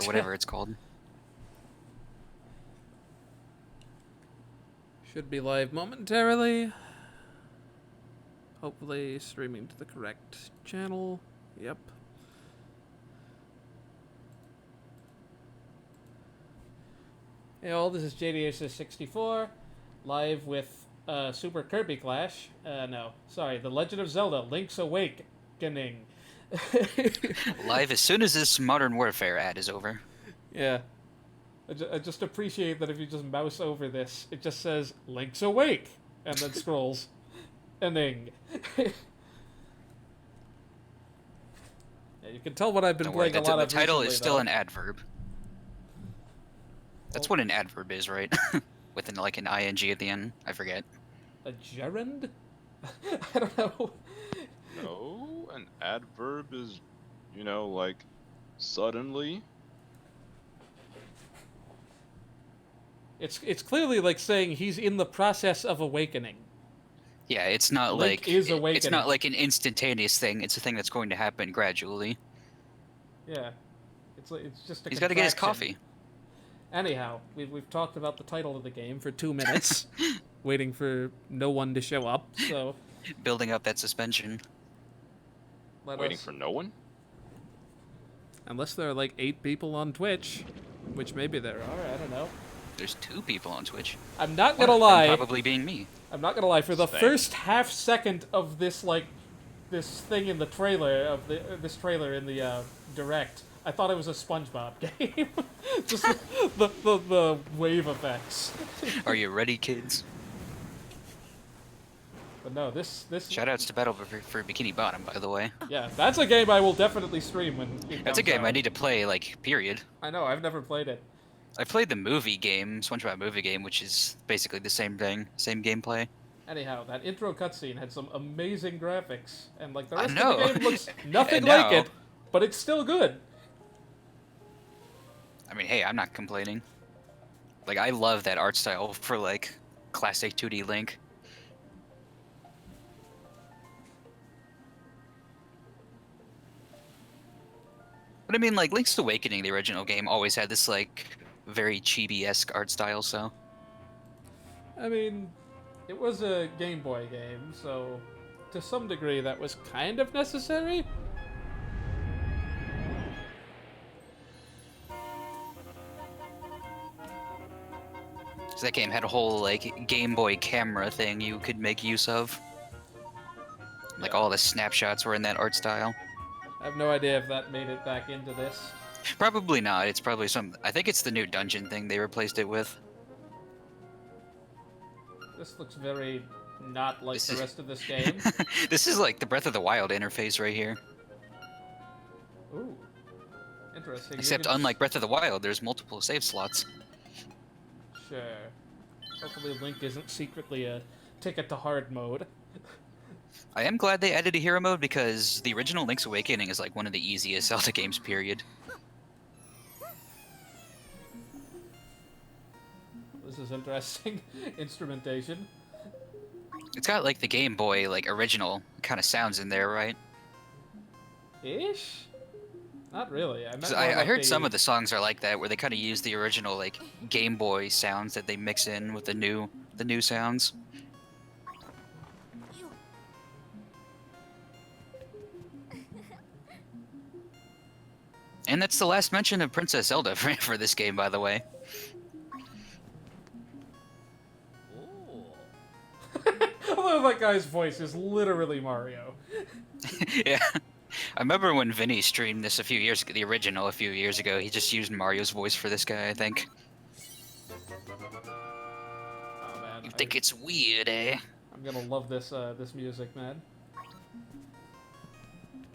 or whatever it's called. Should be live momentarily. Hopefully streaming to the correct channel. Yep. Hey all, this is JDS64, live with Super Kirby Clash. No, sorry, The Legend of Zelda, Link's Awakening. Live as soon as this Modern Warfare ad is over. Yeah. I just appreciate that if you just mouse over this, it just says, Link's Awake, and then scrolls. Ending. Yeah, you can tell what I've been Don't worry, playing a lot the of title recently, is still though. an adverb. That's what an adverb is, right? With an, like an ing at the end. I forget. A gerund? I don't know. No, an adverb is, you know, like, suddenly. It's clearly like saying he's in the process of awakening. Yeah, it's not Link like is it's awakening. not like an instantaneous thing. It's a thing that's going to happen gradually. Yeah, it's just a. He's got to get his contraction. coffee. Anyhow, we've talked about the title of the game for 2 minutes, waiting for no one to show up. So Building up that suspension. Waiting for no one? Unless there are like 8 people on Twitch, which maybe there are. I don't know. There's 2 people on Twitch. I'm not One gonna of them lie. probably being me. I'm not gonna lie. For the Same. first half second of this this thing in the trailer of this trailer in the direct, I thought it was a SpongeBob game. Just the wave effects. Are you ready, kids? But no, this Shoutouts to Battle for Bikini Bottom, by the way. yeah, that's a game I will definitely stream when it That's a comes game out. I need to play, like, period. I know, I've never played it. I played the movie game, SpongeBob movie game, which is basically the same thing, same gameplay. Anyhow, that intro cutscene had some amazing graphics, and like the I rest know. of the game looks nothing And like now- it, but it's still good. I mean, hey, I'm not complaining. Like, I love that art style for, like, classic 2D Link. But I mean, like, Link's Awakening, the original game, always had this, like, very chibi-esque art style, so... I mean, it was a Game Boy game, so to some degree that was kind of necessary. So that game had a whole, like, Game Boy camera thing you could make use of. Like, Yeah. all the snapshots were in that art style. I have no idea if that made it back into this. Probably not. It's probably some... I think it's the new dungeon thing they replaced it with. This looks very not like This the is- rest of this game. This is like the Breath of the Wild interface right here. Ooh, interesting. You Except can- unlike Breath of the Wild, there's multiple save slots. Sure. Hopefully Link isn't secretly a ticket to hard mode. I am glad they added a hero mode because the original Link's Awakening is like one of the easiest Zelda games, period. This is interesting. Instrumentation. It's got like the Game Boy, like original kind of sounds in there, right? Ish? Not really. 'Cause I heard some of the songs are like that, where they kind of use the original like Game Boy sounds that they mix in with the new sounds. And that's the last mention of Princess Zelda for this game, by the way. Although that guy's voice is literally Mario. Yeah. I remember when Vinny streamed this the original a few years ago, he just used Mario's voice for this guy, I think. Oh man, You think it's weird, eh? I'm gonna love this this music, man.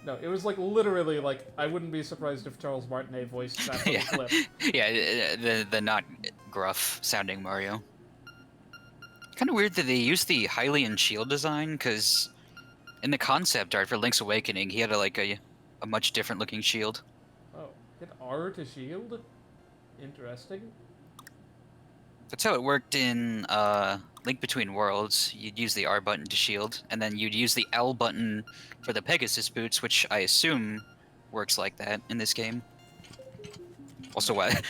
No, it was like literally like I wouldn't be surprised if Charles Martinet voiced that little Yeah. clip. Yeah, the not gruff sounding Mario. Kind of weird that they used the Hylian shield design, because in the concept art for Link's Awakening, he had a much different looking shield. Oh, hit R to shield? Interesting. That's how it worked in Link Between Worlds. You'd use the R button to shield, and then you'd use the L button for the Pegasus boots, which I assume works like that in this game. Also, what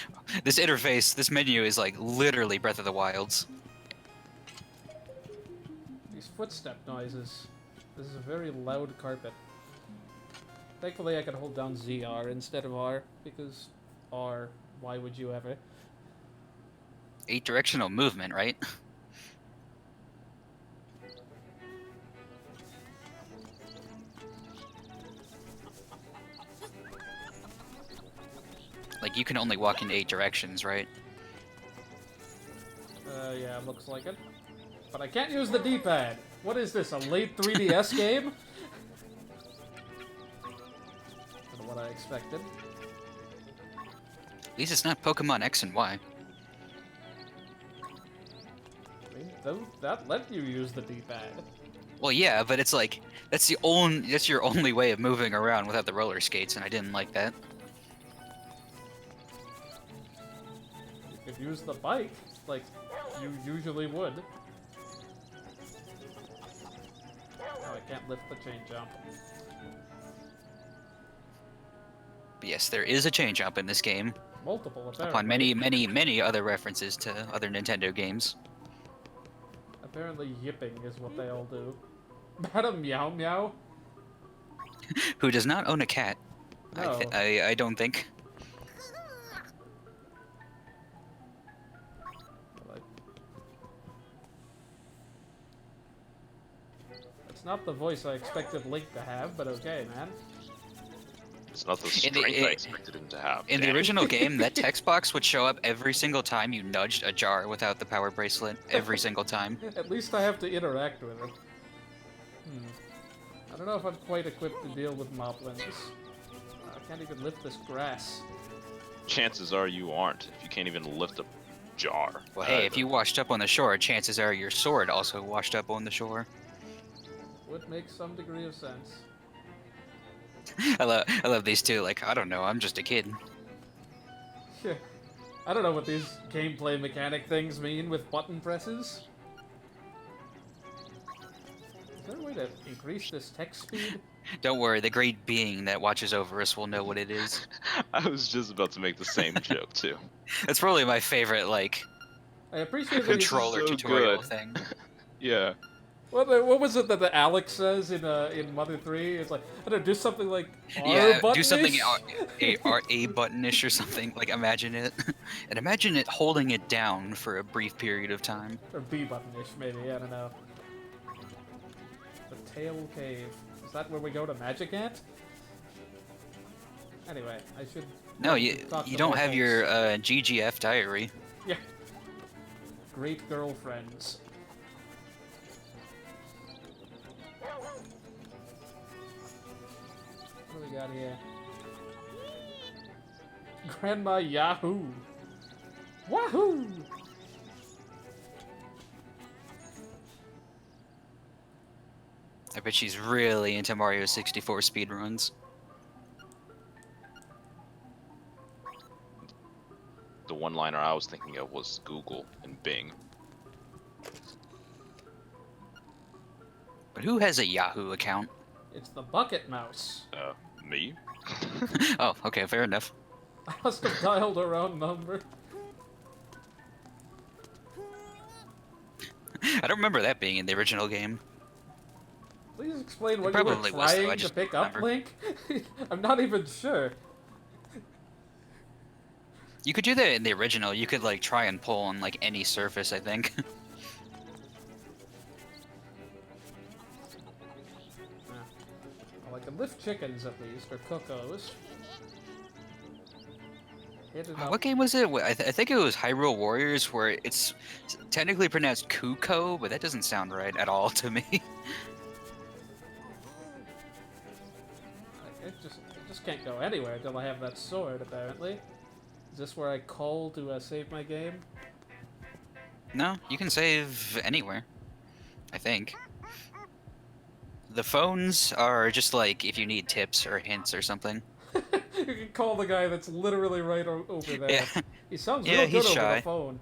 this interface, this menu is like literally Breath of the Wilds. These footstep noises. This is a very loud carpet. Thankfully, I can hold down ZR instead of R, because R, why would you ever? 8-directional movement, right? Like, you can only walk in 8 directions, right? Yeah, looks like it. But I can't use the D-pad. What is this, a late 3DS game? Not what I expected. At least it's not Pokemon X and Y. I mean, that let you use the D-pad. Well, yeah, but it's like that's your only way of moving around without the roller skates, and I didn't like that. You could use the bike, like you usually would. Oh, I can't lift the chain jump. But yes, there is a chain jump in this game, Multiple, apparently. upon many other references to other Nintendo games. Apparently yipping is what they all do. Madam Meow Meow? Who does not own a cat? No. I don't think. It's not the voice I expected Link to have, but okay, man. It's not the strength I expected him to have. In the original game, that text box would show up every single time you nudged a jar without the power bracelet. Every single time. At least I have to interact with it. I don't know if I'm quite equipped to deal with moblins. I can't even lift this grass. Chances are you aren't, if you can't even lift a jar. Well, hey, if you washed up on the shore, chances are your sword also washed up on the shore. Would make some degree of sense. I love these two. Like, I don't know, I'm just a kid. I don't know what these gameplay mechanic things mean with button presses. Is there a way to increase this text speed? Don't worry, the great being that watches over us will know what it is. I was just about to make the same joke too. That's probably my favorite, like, I appreciate that controller so tutorial good. thing. Yeah. What was it that Alex says in Mother 3? It's like, I don't know, do something like Yeah, R do something button-ish? A buttonish or something. Like, imagine it. And imagine it holding it down for a brief period of time. Or B button-ish, maybe, I don't know. The Tail Cave. Is that where we go to Magic Ant? Anyway, I should... No, you talk to don't more have folks. your GGF diary. Yeah. Great girlfriends. What do we got here? Grandma Yahoo! Wahoo! I bet she's really into Mario 64 speedruns. The one-liner I was thinking of was Google and Bing. But who has a Yahoo account? It's the Bucket Mouse. Me? Oh, okay, fair enough. I must have dialed her own number. I don't remember that being in the original game. Please explain what It you were probably was, though, I trying to just pick up, remember. Link. I'm not even sure. You could do that in the original. You could, like, try and pull on, like, any surface, I think. Well, I can lift chickens at least, or cookos. Hit it up. What game was it? I think it was Hyrule Warriors, where it's technically pronounced Kuko, but that doesn't sound right at all to me. I just can't go anywhere until I have that sword, apparently. Is this where I call to save my game? No, you can save anywhere, I think. The phones are just like if you need tips or hints or something. You can call the guy that's literally right over there. Yeah. He sounds Yeah, real good he's over shy. the phone.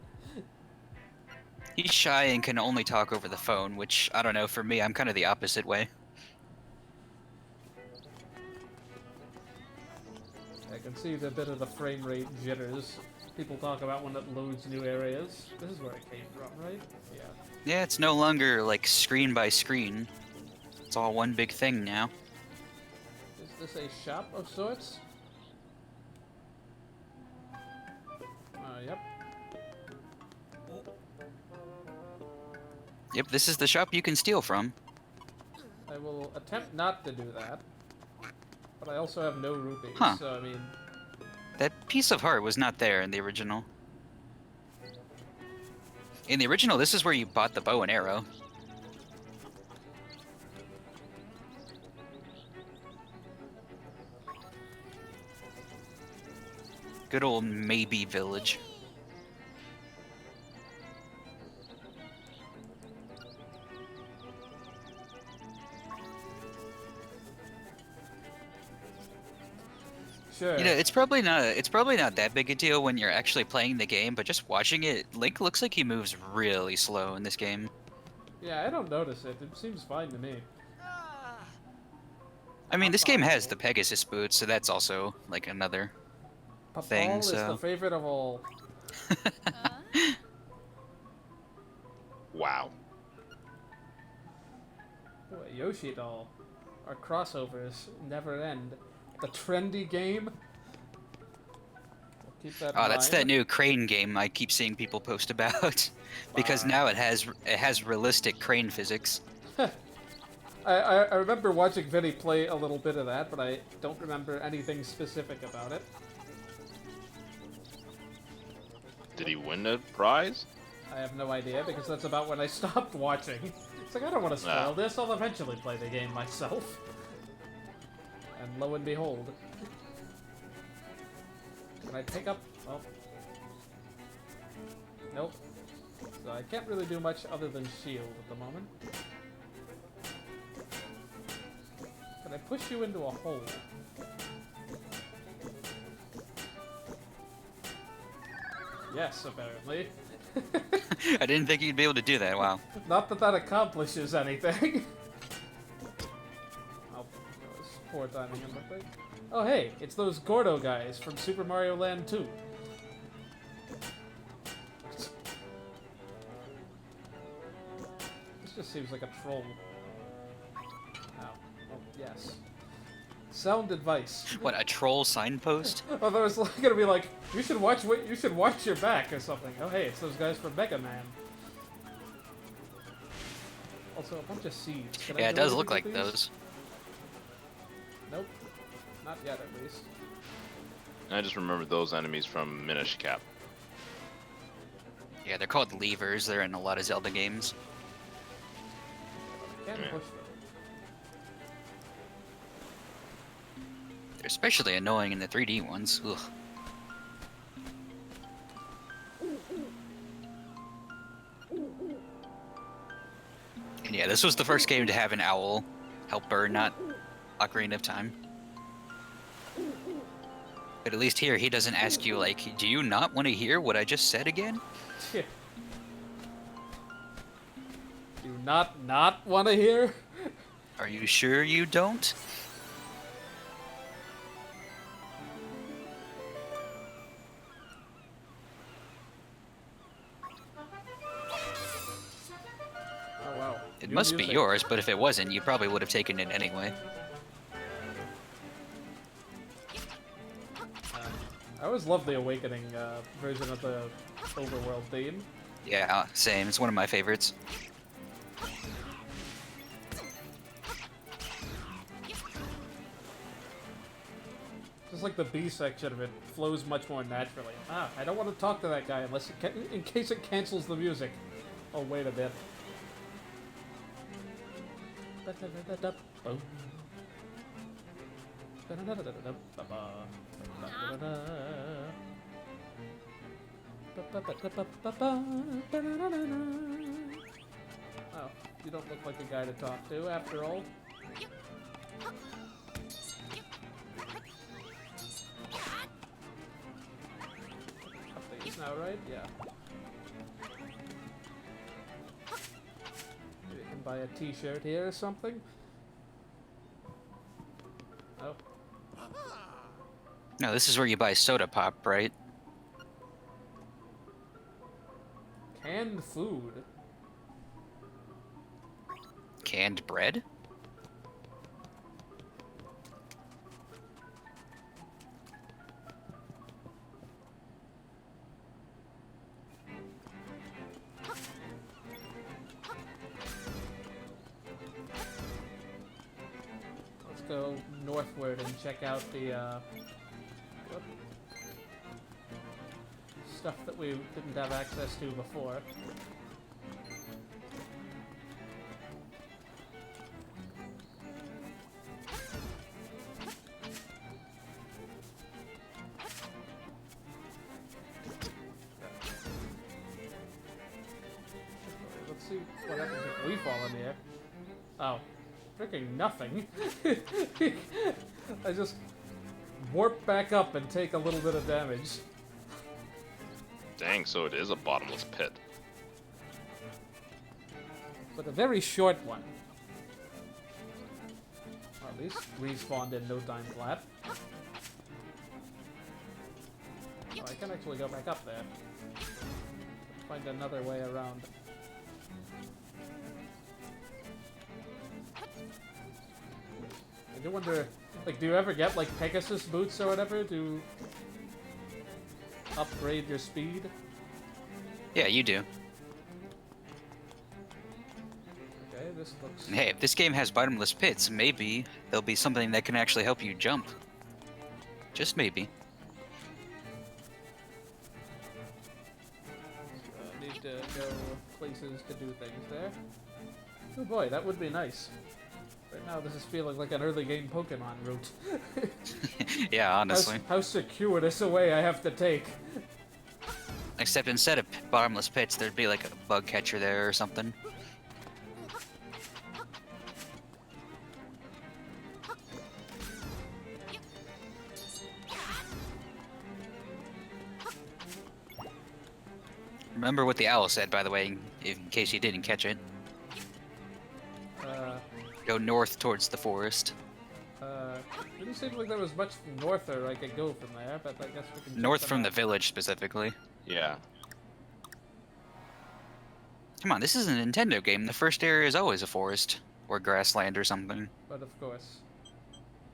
He's shy and can only talk over the phone, which, I don't know, for me, I'm kind of the opposite way. I can see the bit of the frame rate jitters people talk about when it loads new areas. This is where it came from, right? Yeah. Yeah, it's no longer like screen by screen. It's all one big thing now. Is this a shop of sorts? Yep. Yep, this is the shop you can steal from. I will attempt not to do that. But I also have no rupees, Huh. so I mean... That piece of heart was not there in the original. In the original, this is where you bought the bow and arrow. Good old Maybe Village. Sure. You know, it's probably not that big a deal when you're actually playing the game, but just watching it, Link looks like he moves really slow in this game. Yeah, I don't notice it. It seems fine to me. I mean, this game has the Pegasus boots, so that's also like another thing. Papal is the So favorite of all. Wow. Boy, Yoshi doll. Our crossovers never end. The trendy game. We'll keep that in oh, that's mind. that new crane game I keep seeing people post about, because Fine. now it has realistic crane physics. I remember watching Vinny play a little bit of that, but I don't remember anything specific about it. Did he win a prize? I have no idea, because that's about when I stopped watching. It's like, I don't want to spoil No. this, I'll eventually play the game myself. And lo and behold. Can I pick up... Oh. Nope. So I can't really do much other than shield at the moment. Can I push you into a hole? Yes, apparently. I didn't think you'd be able to do that. Wow. Not that that accomplishes anything. Oh, that was poor timing, I'm afraid. Oh hey, it's those Grotto guys from Super Mario Land 2. This just seems like a troll. Oh, yes. Sound advice. What, a troll signpost? Oh, there was gonna be like, you should watch your back or something. Oh hey, it's those guys from Mega Man. Also, a bunch of seeds. Can I Yeah, it do does anything look with like these? those. Nope. Not yet, at least. I just remember those enemies from Minish Cap. Yeah, they're called levers. They're in a lot of Zelda games. I can't Yeah. push them. They're especially annoying in the 3D ones. Ugh. And yeah, this was the first game to have an owl helper, not Ocarina of Time. But at least here, he doesn't ask you, like, do you not want to hear what I just said again? Do you not want to hear? Are you sure you don't? Oh wow. It New must be music. yours, but if it wasn't, you probably would have taken it anyway. I always love the Awakening version of the overworld theme. Yeah, same. It's one of my favorites. Just like the B section of it flows much more naturally. Ah, I don't want to talk to that guy unless in case it cancels the music. Oh, wait a bit. Oh, you don't look like a guy to talk to, after all. Up these now, right? Yeah. Maybe I can buy a t-shirt here or something? Oh. No, this is where you buy soda pop, right? Canned food. Canned bread? Let's go northward and check out the stuff that we didn't have access to before. Let's see what happens if we fall in here. Oh, freaking nothing. I just warp back up and take a little bit of damage. Dang, so it is a bottomless pit. But a very short one. Or at least respawned in no time flat. Oh, I can actually go back up there. Find another way around. I do wonder, like, do you ever get, like, Pegasus boots or whatever to upgrade your speed? Yeah, you do. Okay, this looks... Hey, if this game has bottomless pits, maybe there'll be something that can actually help you jump. Just maybe. Need to go places to do things there. Oh boy, that would be nice. Right now, this is feeling like an early game Pokemon route. Yeah, honestly. How circuitous a way I have to take. Except instead of bottomless pits, there'd be like a bug catcher there or something. Remember what the owl said, by the way, in case you didn't catch it. Go north towards the forest. Didn't seem like there was much norther I could go from there, but I guess we can... North from the village, specifically. Yeah. Come on, this is a Nintendo game. The first area is always a forest. Or grassland or something. But of course.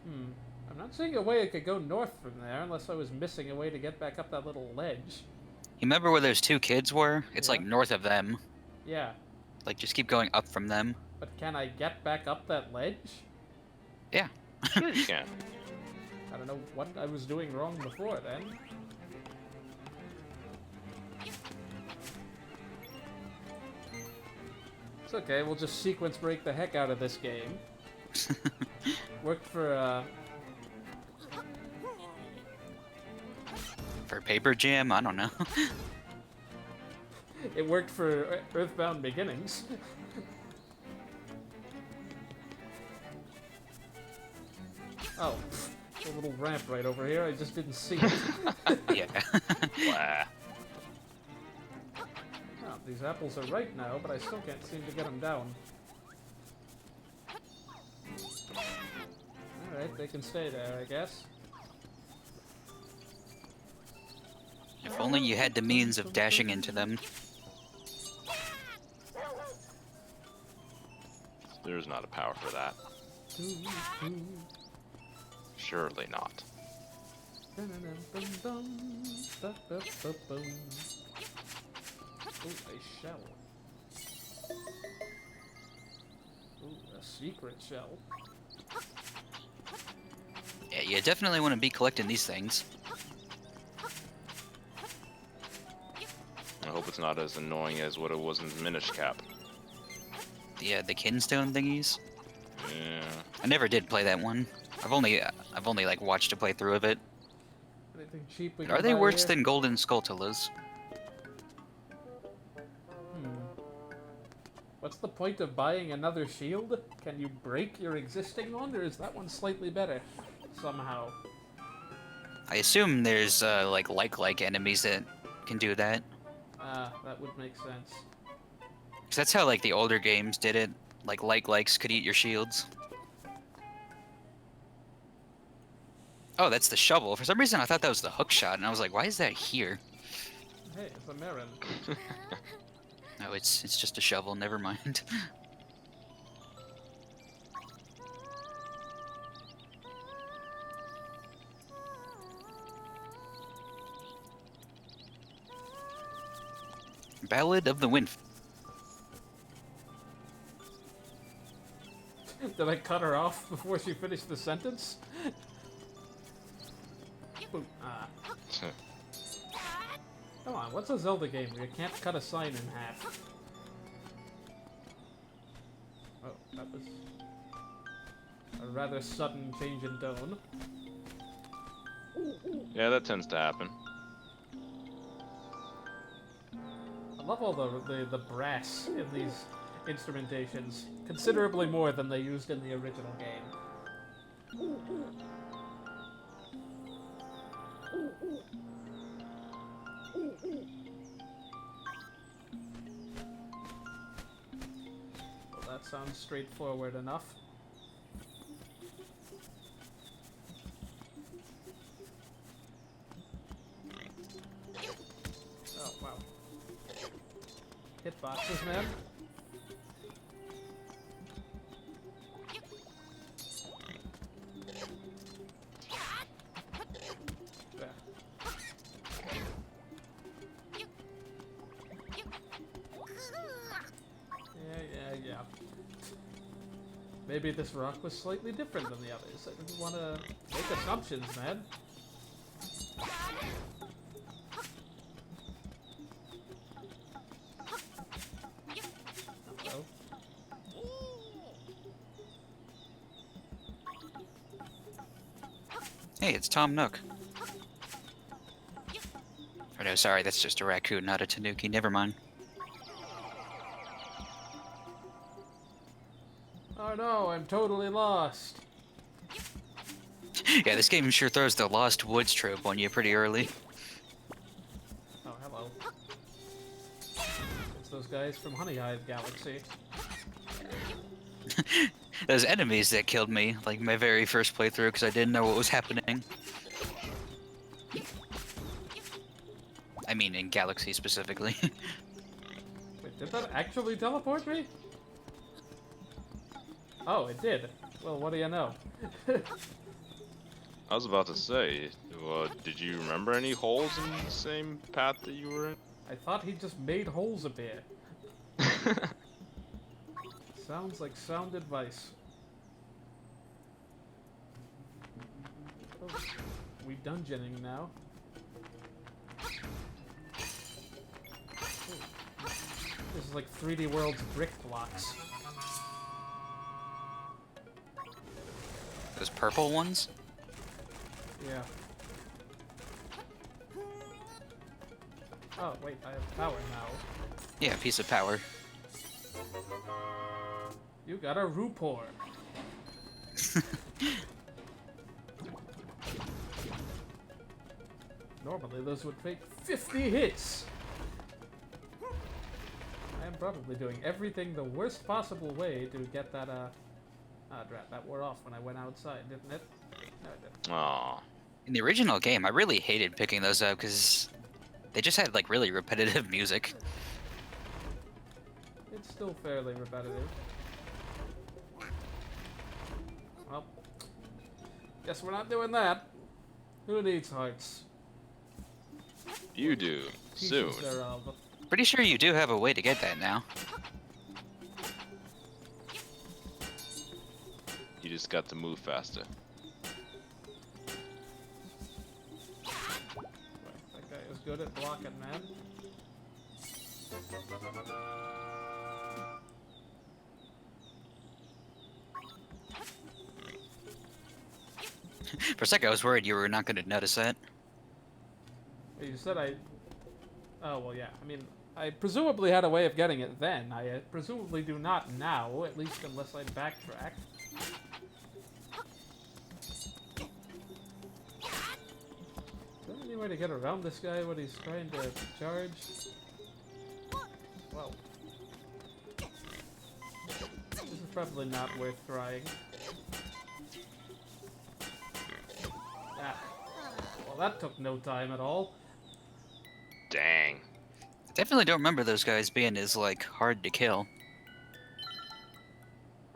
I'm not seeing a way I could go north from there, unless I was missing a way to get back up that little ledge. You remember where those two kids were? It's Yeah. like north of them. Yeah, Like, just keep going up from them. but can I get back up that ledge? Yeah. Sure you can. I don't know what I was doing wrong before then. It's okay, we'll just sequence break the heck out of this game. Worked for, For Paper Jam? I don't know. it worked for Earthbound Beginnings. Oh, a little ramp right over here, I just didn't see it. Yeah. Blah. Oh, these apples are ripe now, but I still can't seem to get them down. Alright, they can stay there, I guess. If only you had the means of dashing into them. There's not a power for that. Surely not. Ooh, a shell. Ooh, a secret shell. Yeah, you definitely want to be collecting these things. I hope it's not as annoying as what it was in Minish Cap. The kinstone thingies. Yeah. I never did play that one. I've only like watched a playthrough of it. Anything cheap we Are can they buy worse here? than golden skulltulas? What's the point of buying another shield? Can you break your existing one, or is that one slightly better? Somehow. I assume there's like enemies that can do that. That would make sense. 'Cause that's how like the older games did it. Likes could eat your shields. Oh, that's the shovel. For some reason, I thought that was the hook shot, and I was like, why is that here? Hey, it's a Marin. No, it's just a shovel. Never mind. Ballad of the Wind. Did I cut her off before she finished the sentence? Boom. Ah. Come on, what's a Zelda game where you can't cut a sign in half? Oh, that was a rather sudden change in tone. Yeah, that tends to happen. I love all the brass in these instrumentations, considerably more than they used in the original game. Well, that sounds straightforward enough. Oh, wow. Hitboxes, man. There. Yeah. Maybe this rock was slightly different than the others. I didn't want to make assumptions, man. Uh-oh. Hey, it's Tom Nook. Oh no, sorry, that's just a raccoon, not a tanuki. Never mind. Oh no, I'm totally lost. Yeah, this game sure throws the Lost Woods trope on you pretty early. Oh, hello. It's those guys from Honey Hive Galaxy. Those enemies that killed me, like my very first playthrough, because I didn't know what was happening. I mean, in Galaxy specifically. Wait, did that actually teleport me? Oh, it did. Well, what do you know? I was about to say, did you remember any holes in the same path that you were in? I thought he just made holes appear. Sounds like sound advice. Oh, we dungeoning now. Ooh. This is like 3D World's brick blocks. Those purple ones? Yeah. Oh, wait, I have power now. Yeah, piece of power. You got a Rupor. Normally those would take 50 hits. I am probably doing everything the worst possible way to get that, drat, that wore off when I went outside, didn't it? No, it didn't. Aw. In the original game, I really hated picking those up because they just had like really repetitive music. It's still fairly repetitive. Well, guess we're not doing that. Who needs hearts? You do. Soon. Pieces thereof. Pretty sure you do have a way to get that now. You just got to move faster. That guy is good at blocking, man. For a second, I was worried you were not going to notice that. You said I... Oh, well, yeah. I mean, I presumably had a way of getting it then. I presumably do not now, at least unless I backtrack. Is there any way to get around this guy when he's trying to charge? Whoa. This is probably not worth trying. Ah. Well, that took no time at all. Dang. Definitely don't remember those guys being as, like, hard to kill.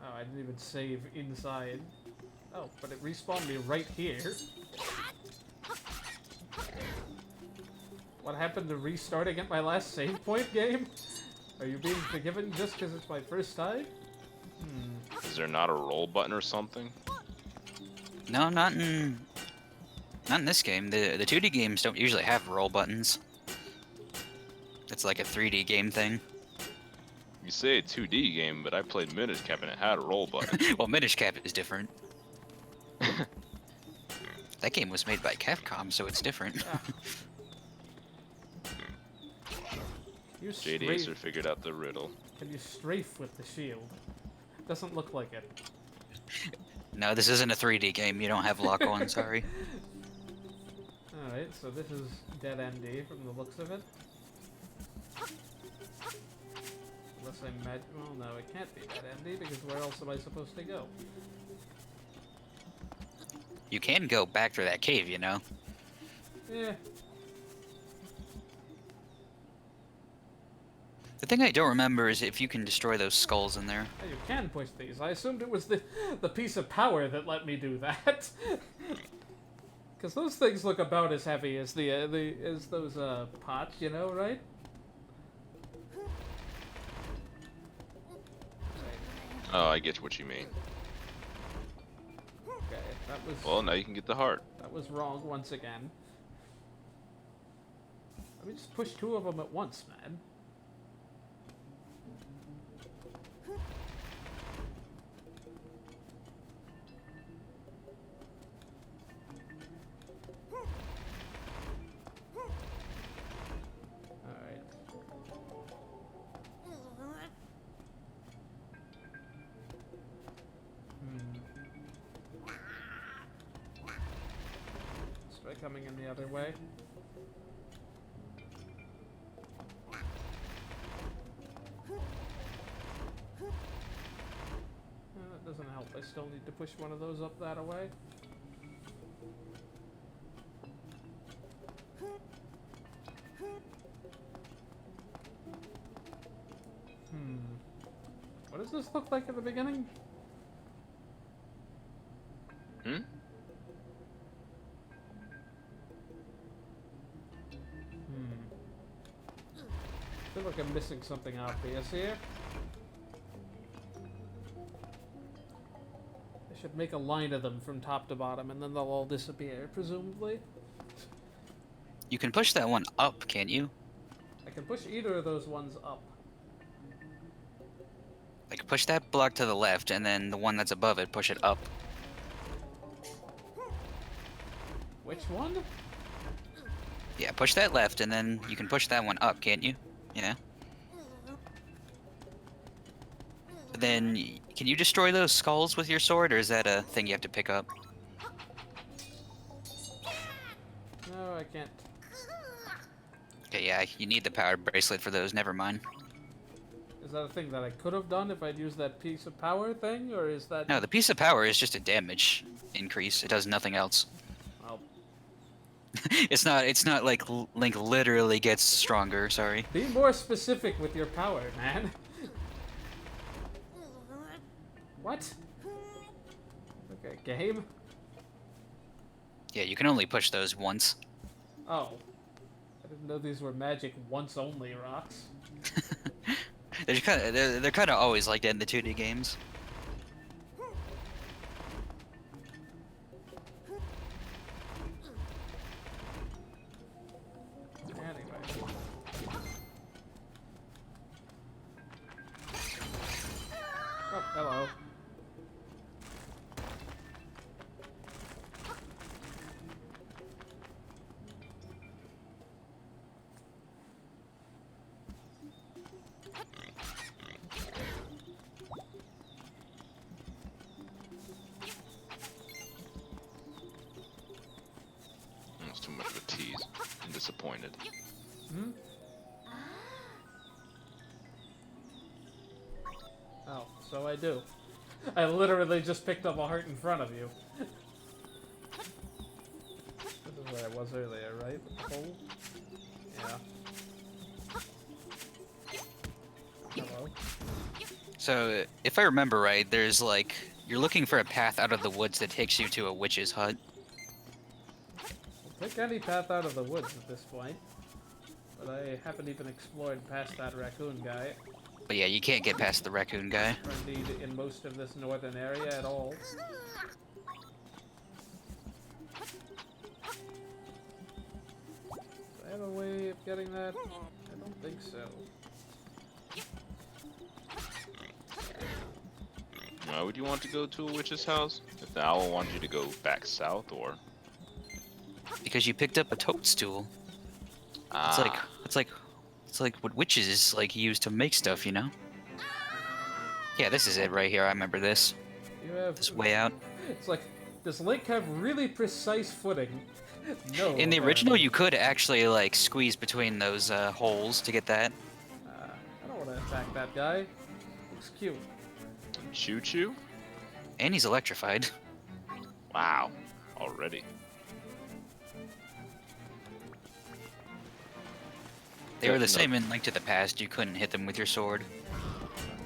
Oh, I didn't even save inside. Oh, but it respawned me right here. What happened to restarting at my last save point, game? Are you being forgiven just because it's my first time? Is there not a roll button or something? No, not in this game. The 2D games don't usually have roll buttons. It's like a 3D game thing. You say a 2D game, but I played Minish Cap and it had a roll button. Well, Minish Cap is different. That game was made by Capcom, so it's different. Ah. You JD strafe. Acer figured out the riddle. Can you strafe with the shield? Doesn't look like it. No, this isn't a 3D game. You don't have lock on, sorry. Alright, so this is dead endy from the looks of it. Unless I imagine. Well, no, it can't be dead endy because where else am I supposed to go? You can go back through that cave, you know. Yeah. The thing I don't remember is if you can destroy those skulls in there. Oh, you can push these. I assumed it was the piece of power that let me do that. Because those things look about as heavy as as those pots, you know, right? Oh, I get what you mean. Okay, that was. Well, now you can get the heart. That was wrong once again. Let me just push two of them at once, man. Alright. Let's try coming in the other way. That doesn't help. I still need to push one of those up that way. What does this look like at the beginning? Hmm? I feel like I'm missing something obvious here. I should make a line of them from top to bottom, and then they'll all disappear, presumably. You can push that one up, can't you? I can push either of those ones up. Like, push that block to the left, and then the one that's above it, push it up. Which one? Yeah, push that left, and then you can push that one up, can't you? Yeah. But then, can you destroy those skulls with your sword, or is that a thing you have to pick up? No, I can't. Okay, yeah, you need the power bracelet for those, never mind. Is that a thing that I could have done if I'd used that piece of power thing, or is that... No, the piece of power is just a damage increase. It does nothing else. Well, It's not like Link literally gets stronger, sorry. be more specific with your power, man. What? Okay, game? Yeah, you can only push those once. Oh. I didn't know these were magic once-only rocks. They're kind of always like that in the 2D games. Anyway. Oh, hello. That's too much of a tease. I'm disappointed. Hmm? Oh, so I do. I literally just picked up a heart in front of you. was earlier, right? With the hole? Yeah. Hello. So, if I remember right, there's like you're looking for a path out of the woods that takes you to a witch's hut. I'll take any path out of the woods at this point. But I haven't even explored past that raccoon guy. But yeah, you can't get past the raccoon guy. Or indeed in most of this northern area at all. Do I have a way of getting that? I don't think so. Why would you want to go to a witch's house? If the owl wanted you to go back south, or Because you picked up a toadstool. It's like what witches like use to make stuff, you know? Yeah, this is it right here. I remember this. You have This way out. It's like, does Link have really precise footing? No. In the original, you could actually like squeeze between those holes to get that. I don't want to attack that guy. Looks cute. Choo Choo? And he's electrified. Wow, already. They were the same in Link to the Past. You couldn't hit them with your sword.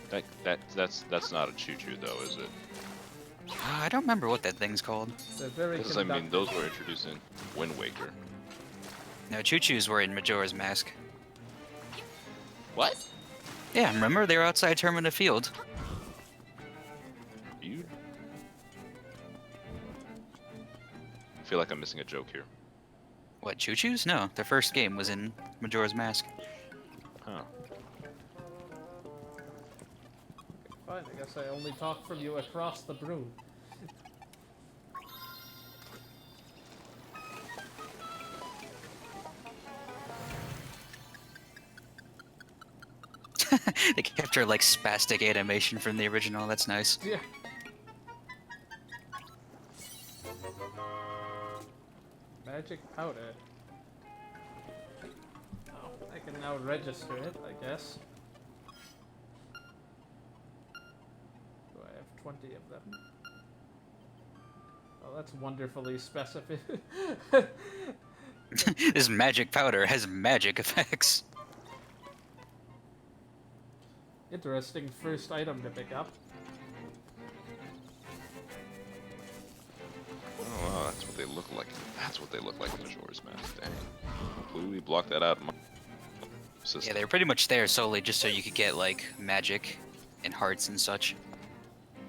That's not a Choo Choo though, is it? I don't remember what that thing's called. They're very Because I mean, those were introduced in Wind Waker. No, choo-choos were in Majora's Mask. What? Yeah, remember? They were outside Termina Field. You? I feel like I'm missing a joke here. What, choo-choos? No, their first game was in Majora's Mask. Huh. Fine, I guess I only talk from you across the broom. They kept her like spastic animation from the original. That's nice. Yeah. Magic powder. Oh, I can now register it, I guess. Do I have 20 of them? Oh, that's wonderfully specific. This magic powder has magic effects. Interesting first item to pick up. Oh wow, that's what they look like. That's what they look like in Majora's Mask. Dang. Completely blocked that out in my system. Yeah, they were pretty much there solely just so you could get like magic and hearts and such.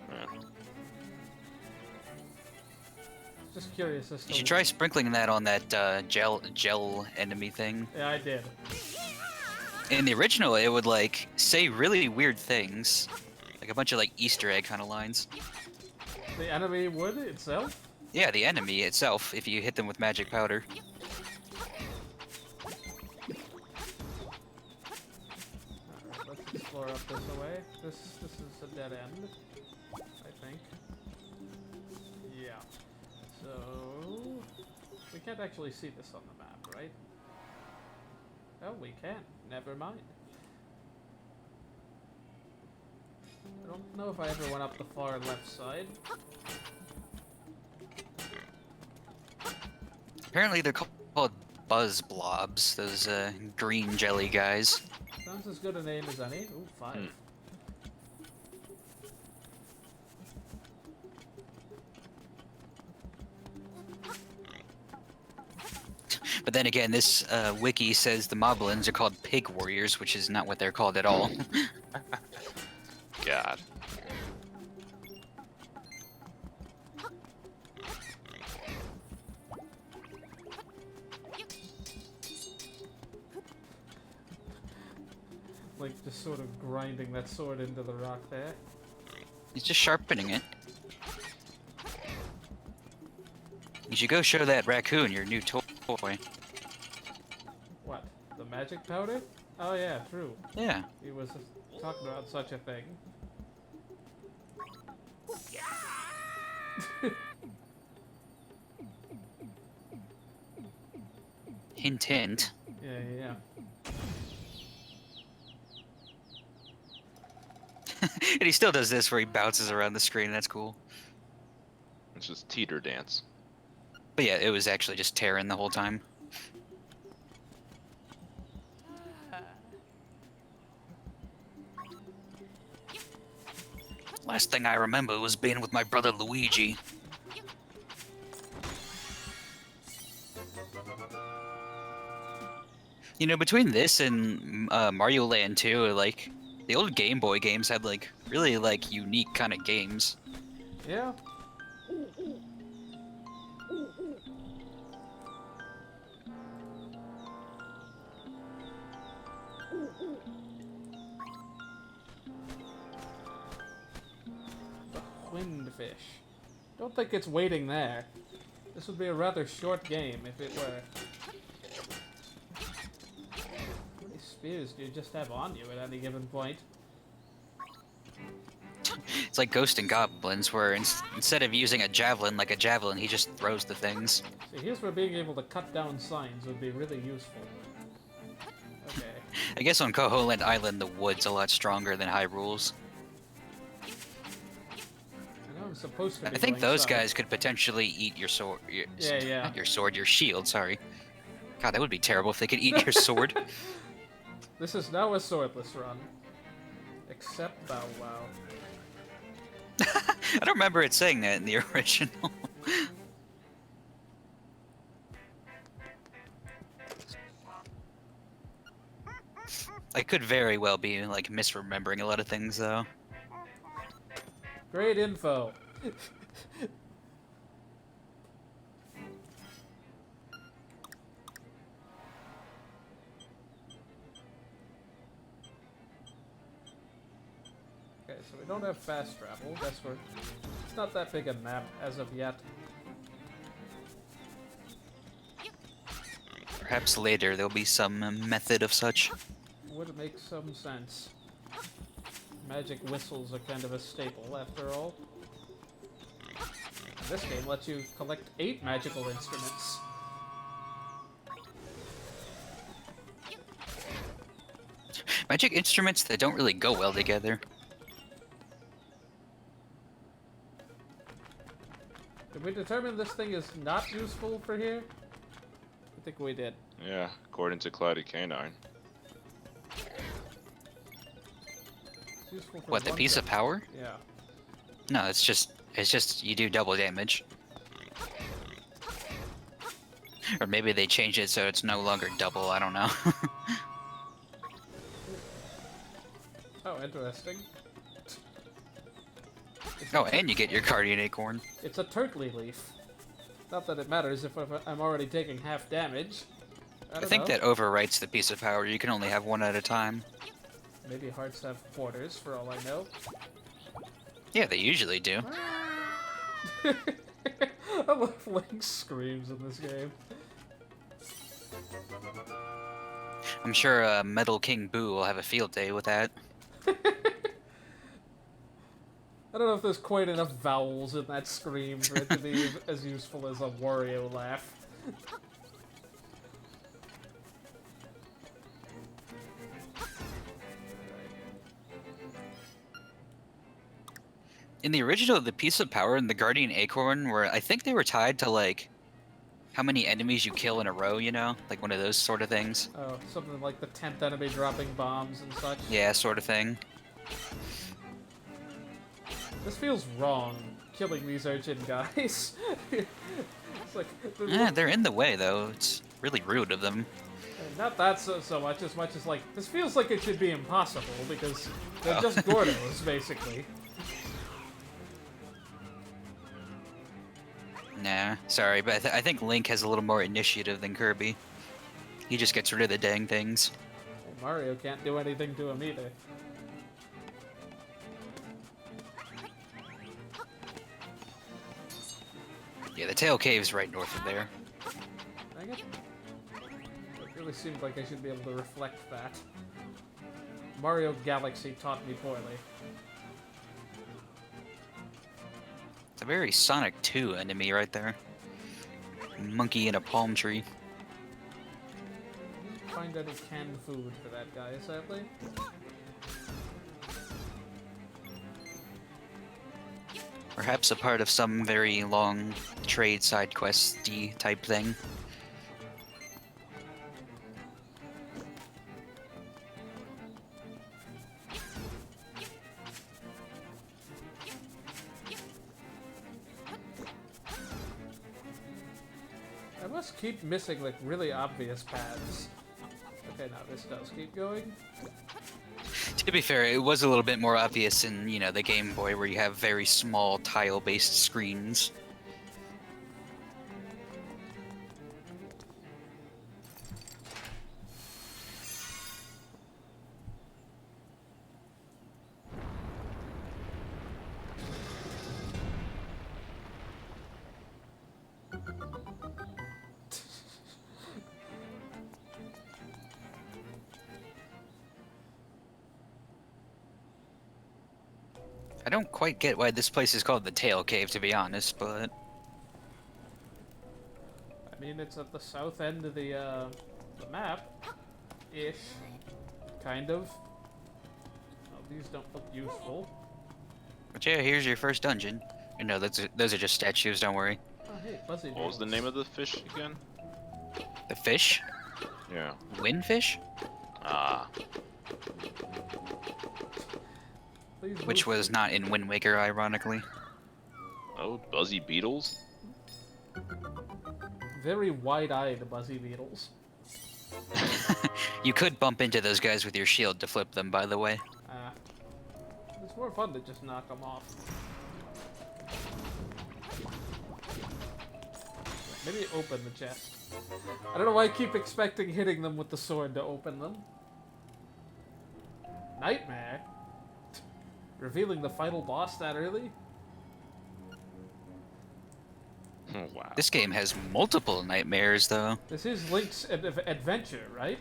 Yeah. Just curious as to... You should try sprinkling that on that gel enemy thing. Yeah, I did. In the original, it would like say really weird things, like a bunch of like Easter egg kind of lines. The enemy would itself? Yeah, the enemy itself, if you hit them with magic powder. Alright, let's explore up this way. This is a dead end, I think. Yeah. So we can't actually see this on the map, right? Oh, we can. Never mind. I don't know if I ever went up the far left side. Apparently they're called buzz blobs, those green jelly guys. Sounds as good a name as any. Ooh, 5. But then again, this wiki says the moblins are called pig warriors, which is not what they're called at all. God. Like, just sort of grinding that sword into the rock there. He's just sharpening it. You should go show that raccoon your new toy. What? The magic powder? Oh yeah, true. Yeah. He was talking about such a thing. Hint, hint. Yeah. And he still does this where he bounces around the screen. That's cool. It's just teeter dance. But yeah, it was actually just Terran the whole time. Last thing I remember was being with my brother Luigi. You know, between this and Mario Land 2, like, the old Game Boy games had, like, really, like, unique kind of games. Yeah. The Windfish. Don't think it's waiting there. This would be a rather short game if it were. How many spears do you just have on you at any given point? It's like Ghost and Goblins, where instead of using a javelin like a javelin, he just throws the things. See, here's where being able to cut down signs would be really useful. Okay. I guess on Koholint Island, the wood's a lot stronger than Hyrule's. I know I'm supposed to be I think going those south. guys could potentially eat your sword. Yeah. Not your sword, your shield, sorry. God, that would be terrible if they could eat your sword. This is now a swordless run. Except Bow Wow. I don't remember it saying that in the original. I could very well be, like, misremembering a lot of things, though. Great info. Okay, so we don't have fast travel. Guess we're... It's not that big a map as of yet. Perhaps later there'll be some method of such. Would make some sense. Magic whistles are kind of a staple, after all. And this game lets you collect 8 magical instruments. Magic instruments that don't really go well together. Did we determine this thing is not useful for here? I think we did. Yeah, according to Cloudy Canine. It's useful for What, the one piece of thing. power? Yeah. No, it's just you do double damage. Or maybe they changed it so it's no longer double, I don't know. Oh, interesting. Oh, and you get your Guardian Acorn. It's a turtley leaf. Not that it matters if I'm already taking half damage. I I don't think know. that overwrites the piece of power. You can only have one at a time. Maybe hearts have quarters, for all I know. Yeah, they usually do. I love Link's screams in this game. I'm sure Metal King Boo will have a field day with that. I don't know if there's quite enough vowels in that scream for it to be as useful as a Wario laugh. In the original, the piece of power and the Guardian Acorn were, I think they were tied to, like, how many enemies you kill in a row, you know? Like one of those sort of things. Oh, something like the 10th enemy dropping bombs and such. Yeah, sort of thing. This feels wrong, killing these urchin guys. It's like... They're in the way, though. It's really rude of them. Not that so much as like, this feels like it should be impossible, because they're just Gordos, basically. Nah, sorry, but I think Link has a little more initiative than Kirby. He just gets rid of the dang things. Well, Mario can't do anything to him either. Yeah, the Tail Cave's right north of there. Dang it. It really seemed like I should be able to reflect that. Mario Galaxy taught me poorly. It's a very Sonic 2 enemy right there. Monkey in a palm tree. Find any canned food for that guy, sadly. Perhaps a part of some very long trade side questy type thing. I must keep missing like really obvious paths. Okay, now this does keep going. To be fair, it was a little bit more obvious in, the Game Boy where you have very small tile-based screens. I don't quite get why this place is called the Tail Cave, to be honest, but... I mean, it's at the south end of the map. Ish. Kind of. Oh, these don't look useful. But yeah, here's your first dungeon. No, those are just statues, don't worry. Oh, hey, fuzzy What was the name of the fish again? The fish? Yeah. Windfish? Ah. Please Which move. was not in Wind Waker, ironically. Oh, buzzy beetles? Very wide-eyed buzzy beetles. You could bump into those guys with your shield to flip them, by the way. It's more fun to just knock them off. Maybe open the chest. I don't know why I keep expecting hitting them with the sword to open them. Nightmare? Revealing the final boss that early? Oh, wow. This game has multiple nightmares, though. This is Link's adventure, right?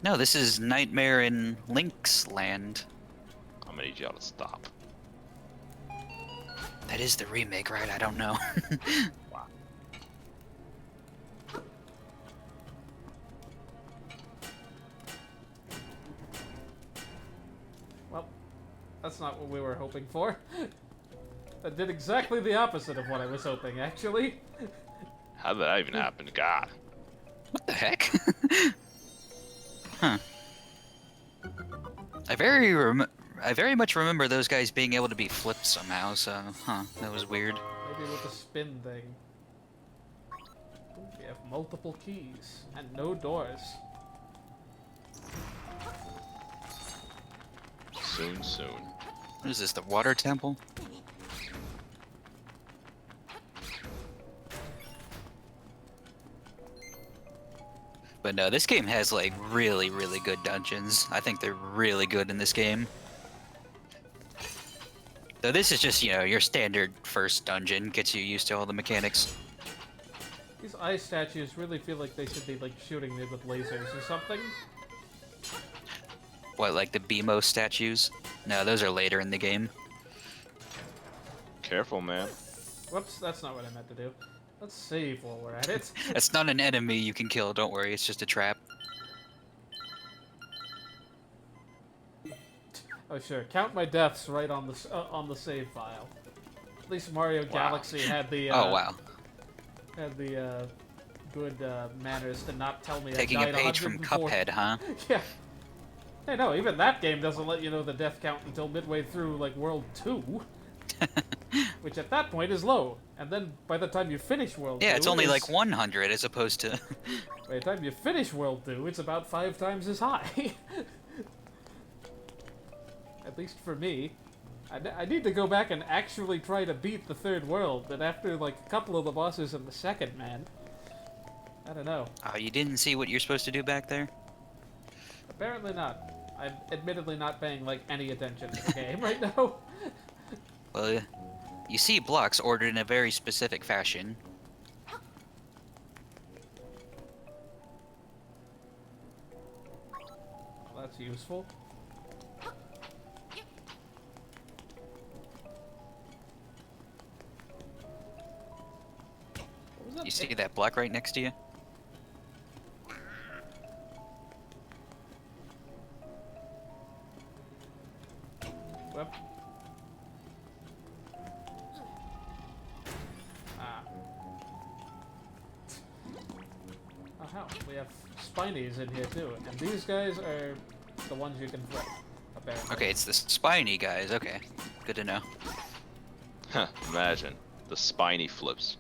No, this is Nightmare in Link's Land. I'm gonna need y'all to stop. That is the remake, right? I don't know. Wow. Well, that's not what we were hoping for. That did exactly the opposite of what I was hoping, actually. How did that even happen? God. What the heck? Huh. I very much remember those guys being able to be flipped somehow, so, that was weird. Maybe with the spin thing. Ooh, we have multiple keys and no doors. Soon, soon. What is this, the water temple? But no, this game has, like, really, really good dungeons. I think they're really good in this game. Though this is just, your standard first dungeon, gets you used to all the mechanics. These eye statues really feel like they should be, like, shooting me with lasers or something. What, like the BMO statues? No, those are later in the game. Careful, man. Whoops, that's not what I meant to do. Let's save while we're at it. It's not an enemy you can kill, don't worry, it's just a trap. Oh sure, count my deaths right on the save file. At least Mario Galaxy had the Oh, wow. Good manners to not tell me Taking I a died page from 104 Cuphead, huh? Yeah. Hey, no, even that game doesn't let you know the death count until midway through, like, World 2. Which at that point is low. And then by the time you finish World 2... Yeah, it's only like 100 as opposed to... By the time you finish World 2, it's about 5 times as high. At least for me. I need to go back and actually try to beat the third world, but after, like, a couple of the bosses in the second, man... I don't know. Oh, you didn't see what you're supposed to do back there? Apparently not. I'm admittedly not paying, like, any attention to the game right now. Well, you see blocks ordered in a very specific fashion. Well, that's useful. What was that? You see that block right next to you? Well, spinies in here too, and these guys are the ones you can flip. Apparently. Okay, it's the spiny guys. Okay, good to know. Huh, imagine the spiny flips.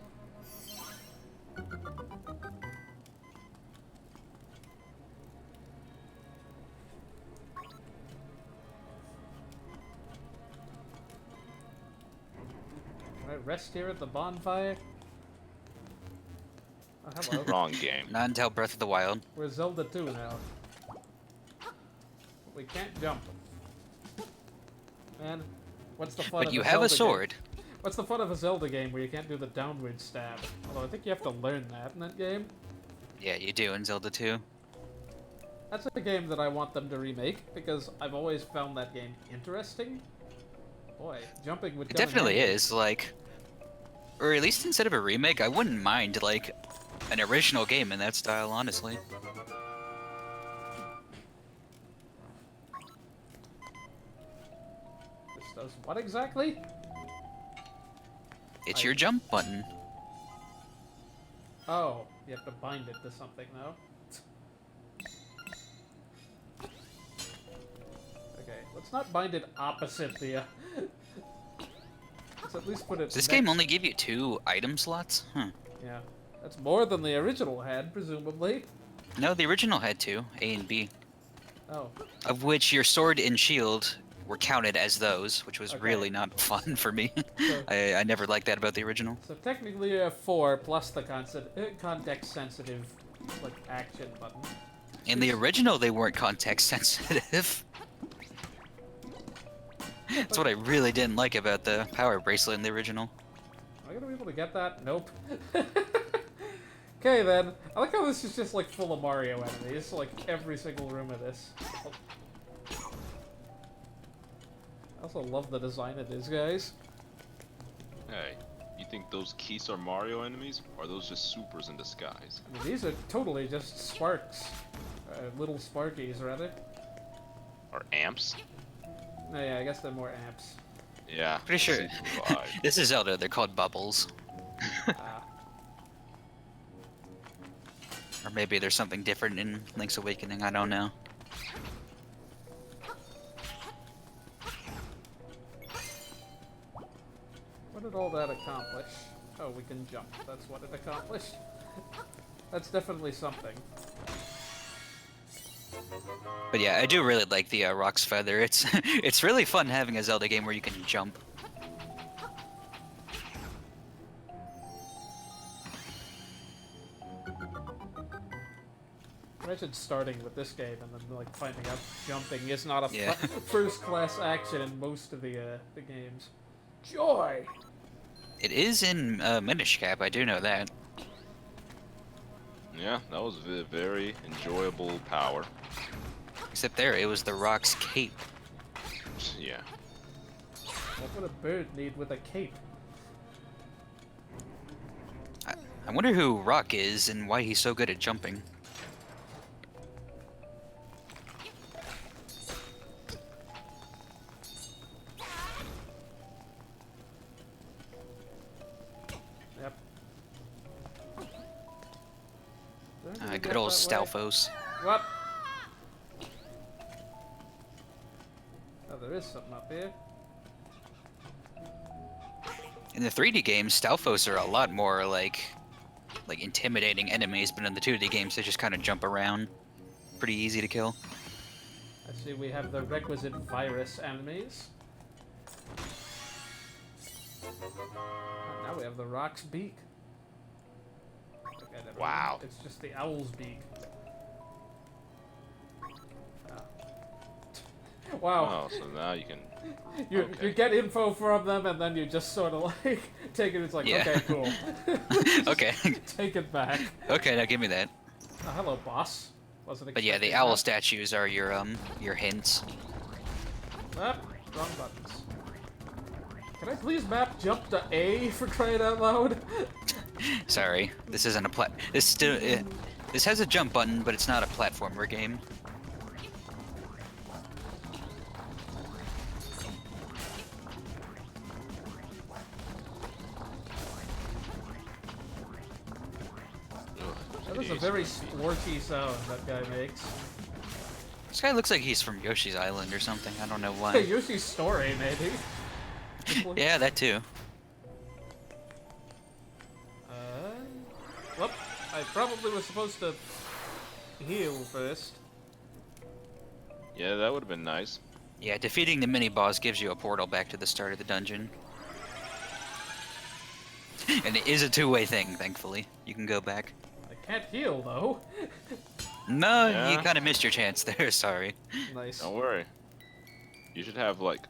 Can I rest here at the bonfire? Oh, hello. Wrong game. Not until Breath of the Wild. We're Zelda 2 now. We can't jump. Man, what's the fun of But you a have a Zelda sword. Game? What's the fun of a Zelda game where you can't do the downward stab? Although I think you have to learn that in that game. Yeah, you do in Zelda 2. That's a game that I want them to remake, because I've always found that game interesting. Boy, jumping would It come in definitely handy. is, like... Or at least instead of a remake, I wouldn't mind, like, an original game in that style, honestly. This does what exactly? It's your jump button. Oh, you have to bind it to something, though. Okay, let's not bind it opposite the, let's at least put it Does this next. game only give you 2 item slots? Huh. Yeah, that's more than the original had, presumably. No, the original had 2, A and B. Oh, Of which your sword and shield were counted as those, which was Okay. really not fun for me. So- I never liked that about the original. so technically you have 4 plus the context-sensitive, like, action button. In the original, they weren't context sensitive. That's what I really didn't like about the power bracelet in the original. Am I gonna be able to get that? Nope. Okay then. I like how this is just like full of Mario enemies, like every single room of this. I also love the design of these guys. Hey, you think those Keys are Mario enemies? Or are those just supers in disguise? I mean, these are totally just sparks. Little sparkies, rather. Or amps? Oh, yeah, I guess they're more amps. Yeah. Pretty sure. seems to vibe. This is Zelda, they're called bubbles. Ah. Or maybe there's something different in Link's Awakening, I don't know. What did all that accomplish? Oh, we can jump. That's what it accomplished. That's definitely something. But yeah, I do really like the Rock's Feather. It's it's really fun having a Zelda game where you can jump. Imagine starting with this game and then like finding out jumping is not a Yeah. first-class action in most of the games. Joy. It is in Minish Cap, I do know that. Yeah, that was very enjoyable power. Except there, it was the Rock's cape. Yeah. What would a bird need with a cape? I wonder who Rock is and why he's so good at jumping. Yep. Did I really Good get old that way? Stalfos. What? Oh, there is something up here. In the 3D games, Stalfos are a lot more like intimidating enemies, but in the 2D games, they just kind of jump around. Pretty easy to kill. I see we have the requisite virus enemies. And now we have the rock's beak. Okay, never mind. Wow. It's just the owl's beak. Ah. Wow. Oh, so now you can. You okay. get info from them and then you just sort of like take it. It's like, Yeah. okay, cool. Okay. Take it back. Okay, now give me that. Oh, hello, boss. Wasn't But yeah, the expecting owl that. statues are your hints. Ah, wrong buttons. Can I please map jump to A for crying out loud? Sorry, this isn't a This still this has a jump button, but it's not a platformer game. That was That is a very splorchy sound that guy makes. This guy looks like he's from Yoshi's Island or something. I don't know Hey, why. Yoshi's Story, maybe. Yeah, that too. Well, I probably was supposed to heal first. Yeah, that would have been nice. Yeah, defeating the mini-boss gives you a portal back to the start of the dungeon. And it is a two-way thing, thankfully. You can go back. I can't heal, though. No, Yeah. you kind of missed your chance there, sorry. Nice. Don't worry. You should have like,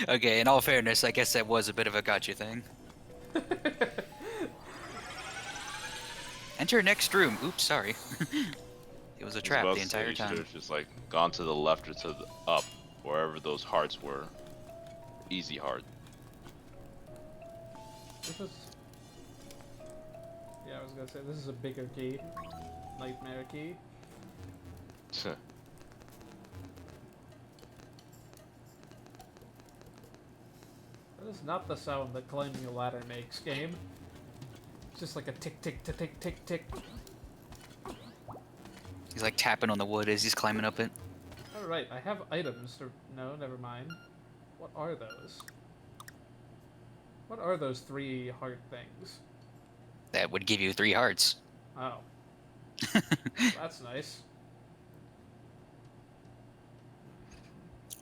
Okay, in all fairness, I guess that was a bit of a gotcha thing. Enter next room. Oops, sorry. It was a trap the entire You should time. have just like gone to the left or to the up, wherever those hearts were. Easy heart. This is... Yeah, I was gonna say, this is a bigger key. Nightmare key. That is not the sound that climbing a ladder makes, game. It's just like a tick, tick, tick, tick, tick, tick. He's like tapping on the wood as he's climbing up it. Alright, I have items to... No, never mind. What are those? What are those 3 heart things? That would give you 3 hearts. Oh. That's nice.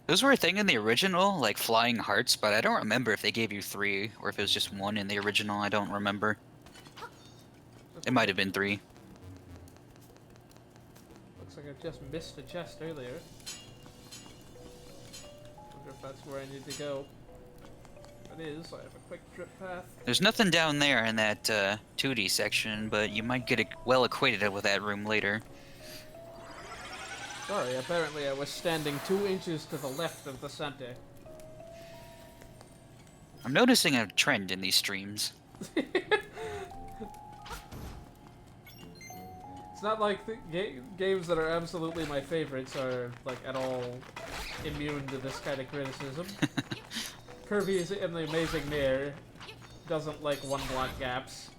Those were a thing in the original, like flying hearts, but I don't remember if they gave you 3 or if it was just 1 in the original. I don't remember. It might have been 3. Looks like I just missed a chest earlier. Wonder if that's where I need to go. If it is, I have a quick trip path. There's nothing down there in that 2D section, but you might get well acquainted with that room later. Sorry, apparently I was standing 2 inches to the left of the center. I'm noticing a trend in these streams. It's not like the games that are absolutely my favorites are, like, at all immune to this kind of criticism. Kirby's in the Amazing Mirror doesn't like 1-block gaps.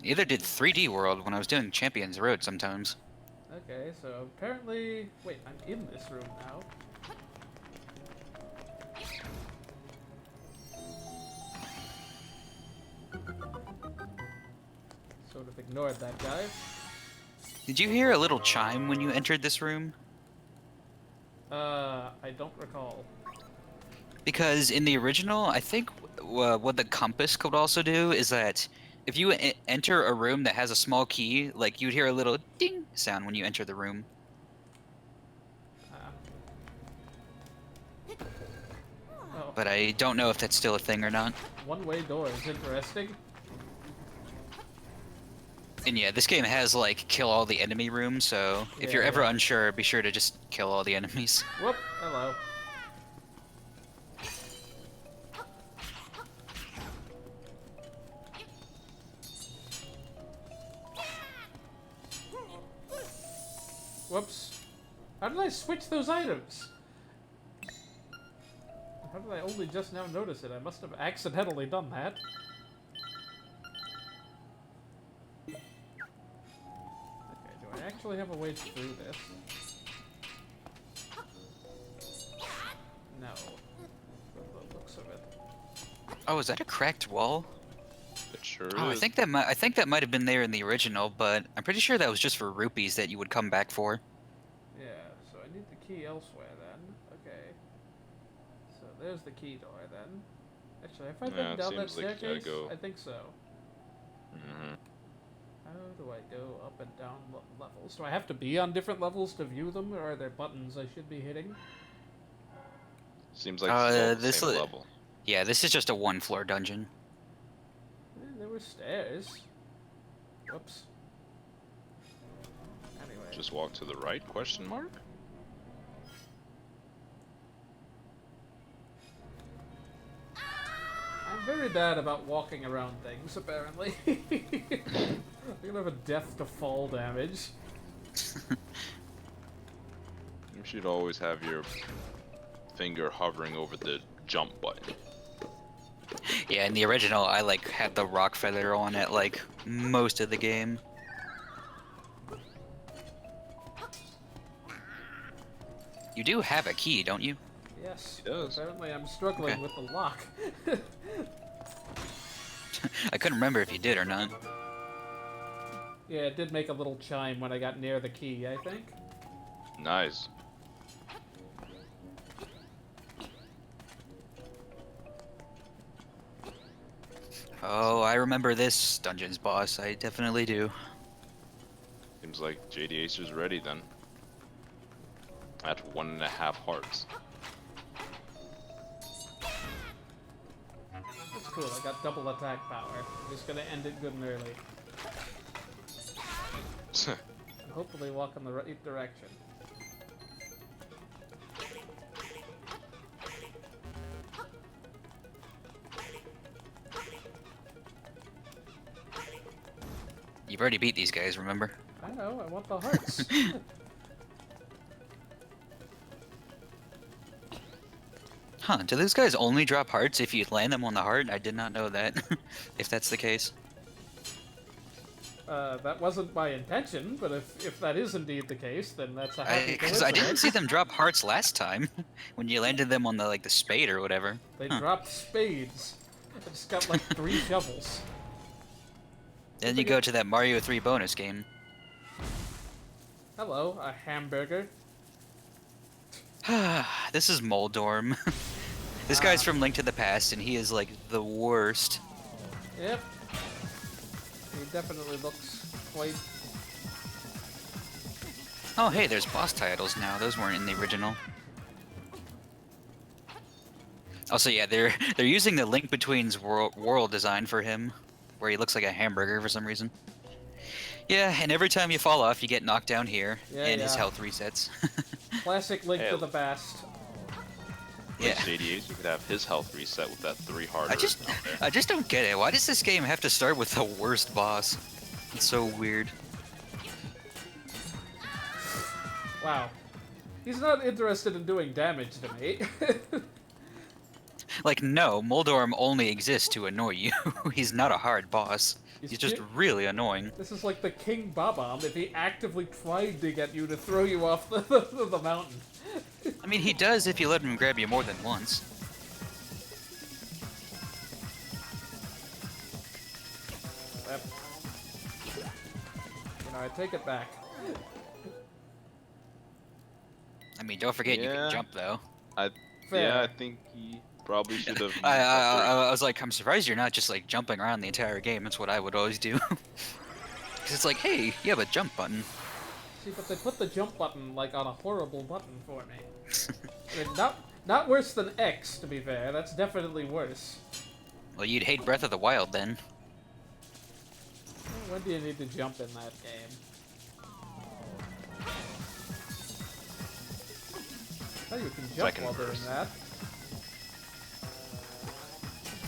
Neither did 3D World when I was doing Champions Road sometimes. Okay, so apparently... Wait, I'm in this room now. Sort of ignored that guy. Did you hear a little chime when you entered this room? I don't recall. Because in the original, I think what the compass could also do is that if you enter a room that has a small key, like you'd hear a little ding sound when you enter the room. Oh, But I don't know if that's still a thing or not. one-way door is interesting. And yeah, this game has like kill all the enemy rooms, so if you're Yeah, ever yeah. unsure, be sure to just kill all the enemies. Whoop, hello. Whoops. How did I switch those items? How did I only just now notice it? I must have accidentally done that. Okay, do I actually have a way to do this? No. From the looks of it. Oh, is that a cracked wall? It sure Oh, is. I think that might have been there in the original, but I'm pretty sure that was just for rupees that you would come back for. Yeah, so I need the key elsewhere then. Okay. So there's the key door then. Actually, have I Yeah, been it down that seems like you gotta staircase? go. I think so. Mm-hmm. How do I go up and down levels? Do I have to be on different levels to view them, or are there buttons I should be hitting? Seems like it's all the this same li- level. Yeah, this is just a 1-floor dungeon. There were stairs. Whoops. Anyway. Just walk to the right? Question mark? I'm very bad about walking around things, apparently. I'm gonna have a death to fall damage. You should always have your finger hovering over the jump button. Yeah, in the original, I like had the rock feather on it like most of the game. You do have a key, don't you? Yes. He does. Apparently I'm struggling Okay. with the lock. I couldn't remember if you did or not. Yeah, it did make a little chime when I got near the key, I think. Nice. Oh, I remember this dungeon's boss. I definitely do. Seems like JD Acer's ready then. At 1.5 hearts. That's cool, I got double attack power. I'm just gonna end it good and early. And hopefully walk in the right direction. You've already beat these guys, remember? I know, I want the hearts. Huh, do those guys only drop hearts if you land them on the heart? I did not know that, if that's the case. That wasn't my intention, but if that is indeed the case, then that's a happy Because I didn't coincidence. see them drop hearts last time, when you landed them on the, like, the spade or whatever. They Huh. dropped spades. I just got like 3 shovels. Then you go to that Mario 3 bonus game. Hello, a hamburger. This is Moldorm. This guy's from Link to the Past, and he is, like, the worst. Yep. He definitely looks quite... Oh, hey, there's boss titles now. Those weren't in the original. Also, yeah, they're using the Link Between's world design for him, where he looks like a hamburger for some reason. Yeah, and every time you fall off, you get knocked down here, Yeah, and his yeah. health resets. Classic Link to Hell. the Past. Yeah. JD Acer could have his health reset with that 3 harder. I just don't get it. Why does this game have to start with the worst boss? It's so weird. Wow. He's not interested in doing damage to me. Like, no, Moldorm only exists to annoy you. He's not a hard boss. He's just really annoying. This is like the King Bob-omb if he actively tried to get you to throw you off the mountain. I mean, he does if you let him grab you more than once. Yep. You know, I take it back. I mean, don't forget you Yeah. can jump, though. Fair. Yeah, I think he probably should have. I was like, I'm surprised you're not just, like, jumping around the entire game. That's what I would always do. Because it's like, hey, you have a jump button. See, but they put the jump button, like, on a horrible button for me. I mean, not worse than X, to be fair. That's definitely worse. Well, you'd hate Breath of the Wild, then. When do you need to jump in that game? Oh, you can jump Second while verse. doing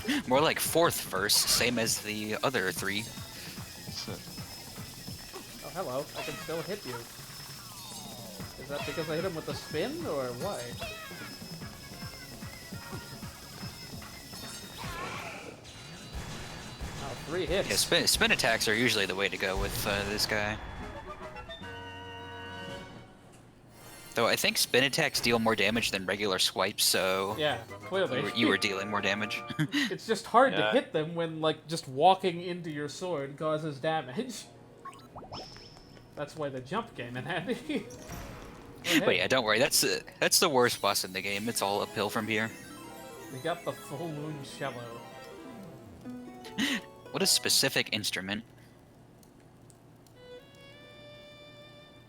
that. More like fourth verse, same as the other 3. Oh, hello. I can still hit you. Is that because I hit him with a spin, or why? Oh, 3 hits. Yeah, spin attacks are usually the way to go with this guy. Though I think spin attacks deal more damage than regular swipes, so Yeah, clearly. you were dealing more damage. It's just hard to Yeah. hit them when, like, just walking into your sword causes damage. That's why the jump came in handy. But yeah, don't worry. That's the worst boss in the game. It's all uphill from here. We got the full moon cello. What a specific instrument.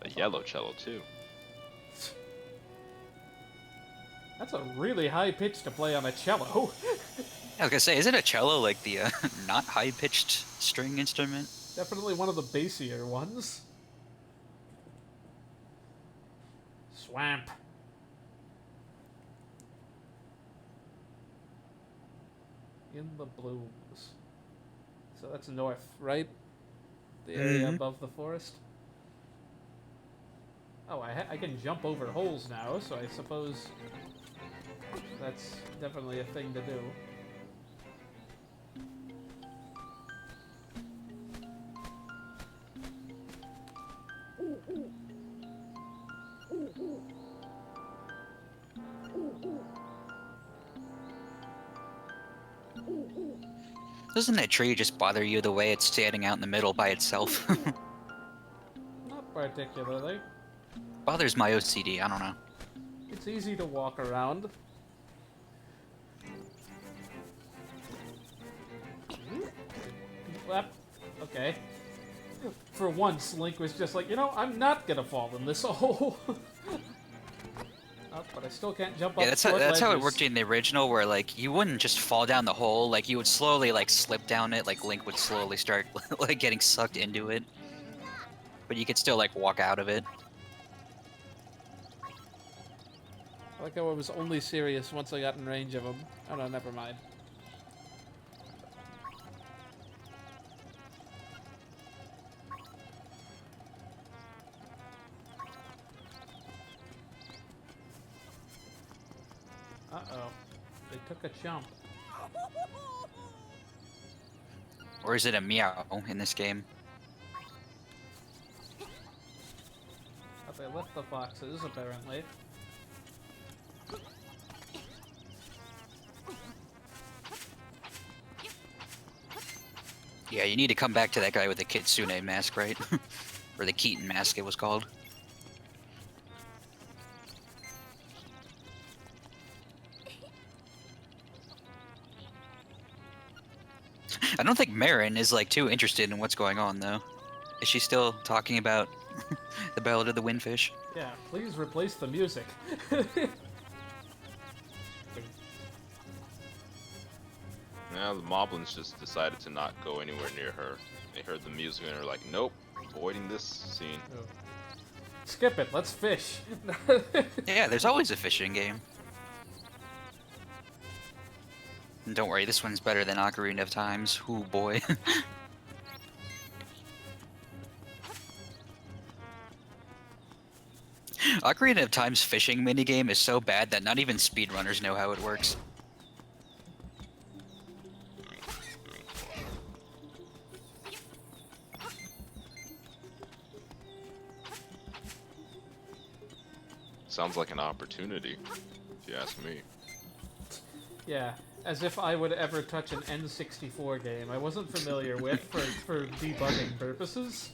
A yellow cello too. That's a really high pitch to play on a cello. I was gonna say, isn't a cello like the not high-pitched string instrument? Definitely one of the bassier ones. Swamp. In the blooms. So that's north, right? The area Mhm. above the forest. Oh, I can jump over holes now, so I suppose That's definitely a thing to do. Doesn't that tree just bother you the way it's standing out in the middle by itself? Not particularly. Bothers my OCD, I don't know. It's easy to walk around. Well, okay. For once, Link was just like, you know, I'm not gonna fall in this hole. Oh, but I still can't jump up Yeah, that's how it worked in the original, where like you wouldn't just fall down the hole, like you would slowly like slip down it, like Link would slowly start like getting sucked into it. But you could still like walk out of it. I like how I was only serious once I got in range of him. Oh no, never mind. Uh-oh. They took a jump. Or is it a meow in this game? But they left the foxes, apparently. Yeah, you need to come back to that guy with the Kitsune mask, right? Or the Keaton mask, it was called. I don't think Marin is like too interested in what's going on, though. Is she still talking about the Ballad of the Windfish? Yeah, please replace the music. Now the Moblins just decided to not go anywhere near her. They heard the music and they're like, nope, avoiding this scene. Oh. Skip it, let's fish. Yeah, there's always a fishing game. And don't worry, this one's better than Ocarina of Times. Ooh, boy. Ocarina of Time's fishing minigame is so bad that not even speedrunners know how it works. Sounds like an opportunity, if you ask me. Yeah, as if I would ever touch an N64 game I wasn't familiar with for debugging purposes.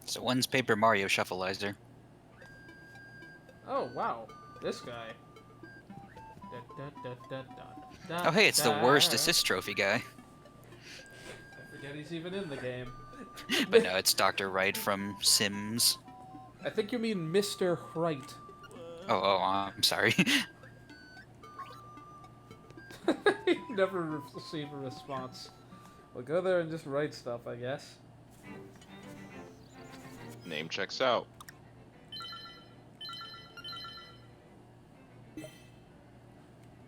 So one's Paper Mario Shufflizer. Oh, wow. This guy. Oh hey, it's the worst assist trophy guy. I forget he's even in the game. But no, it's Dr. Wright from Sims. I think you mean Mr. Wright. Oh, I'm sorry. Never receive a response. Well, go there and just write stuff, I guess. Name checks out.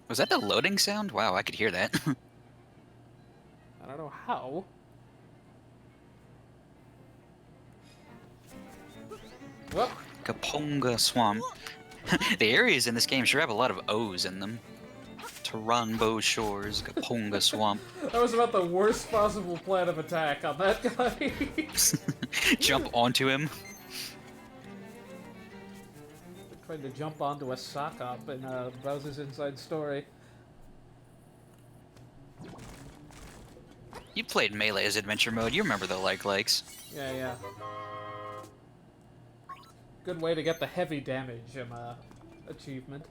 Was that the loading sound? Wow, I could hear that. I don't know how. Well, Kaponga Swamp. The areas in this game sure have a lot of O's in them. Taranbo Shores, Kaponga Swamp. that was about the worst possible plan of attack on that guy. Jump onto him. Trying to jump onto a sock up in Bowser's Inside Story. You played Melee as adventure mode, you remember the likes. Yeah. Good way to get the heavy damage achievement.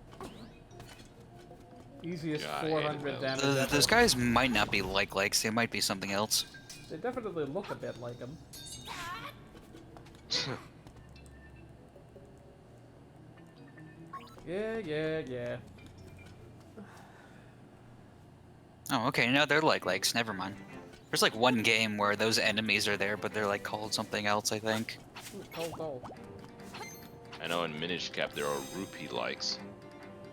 Easiest Yeah, I hated 400 those. damage ever. Those guys might not be likes, they might be something else. They definitely look a bit like him. Yeah. Oh, okay, no, they're likes, never mind. There's like one game where those enemies are there, but they're like called something else, I think. Ooh, cold. I know in Minish Cap there are rupee likes.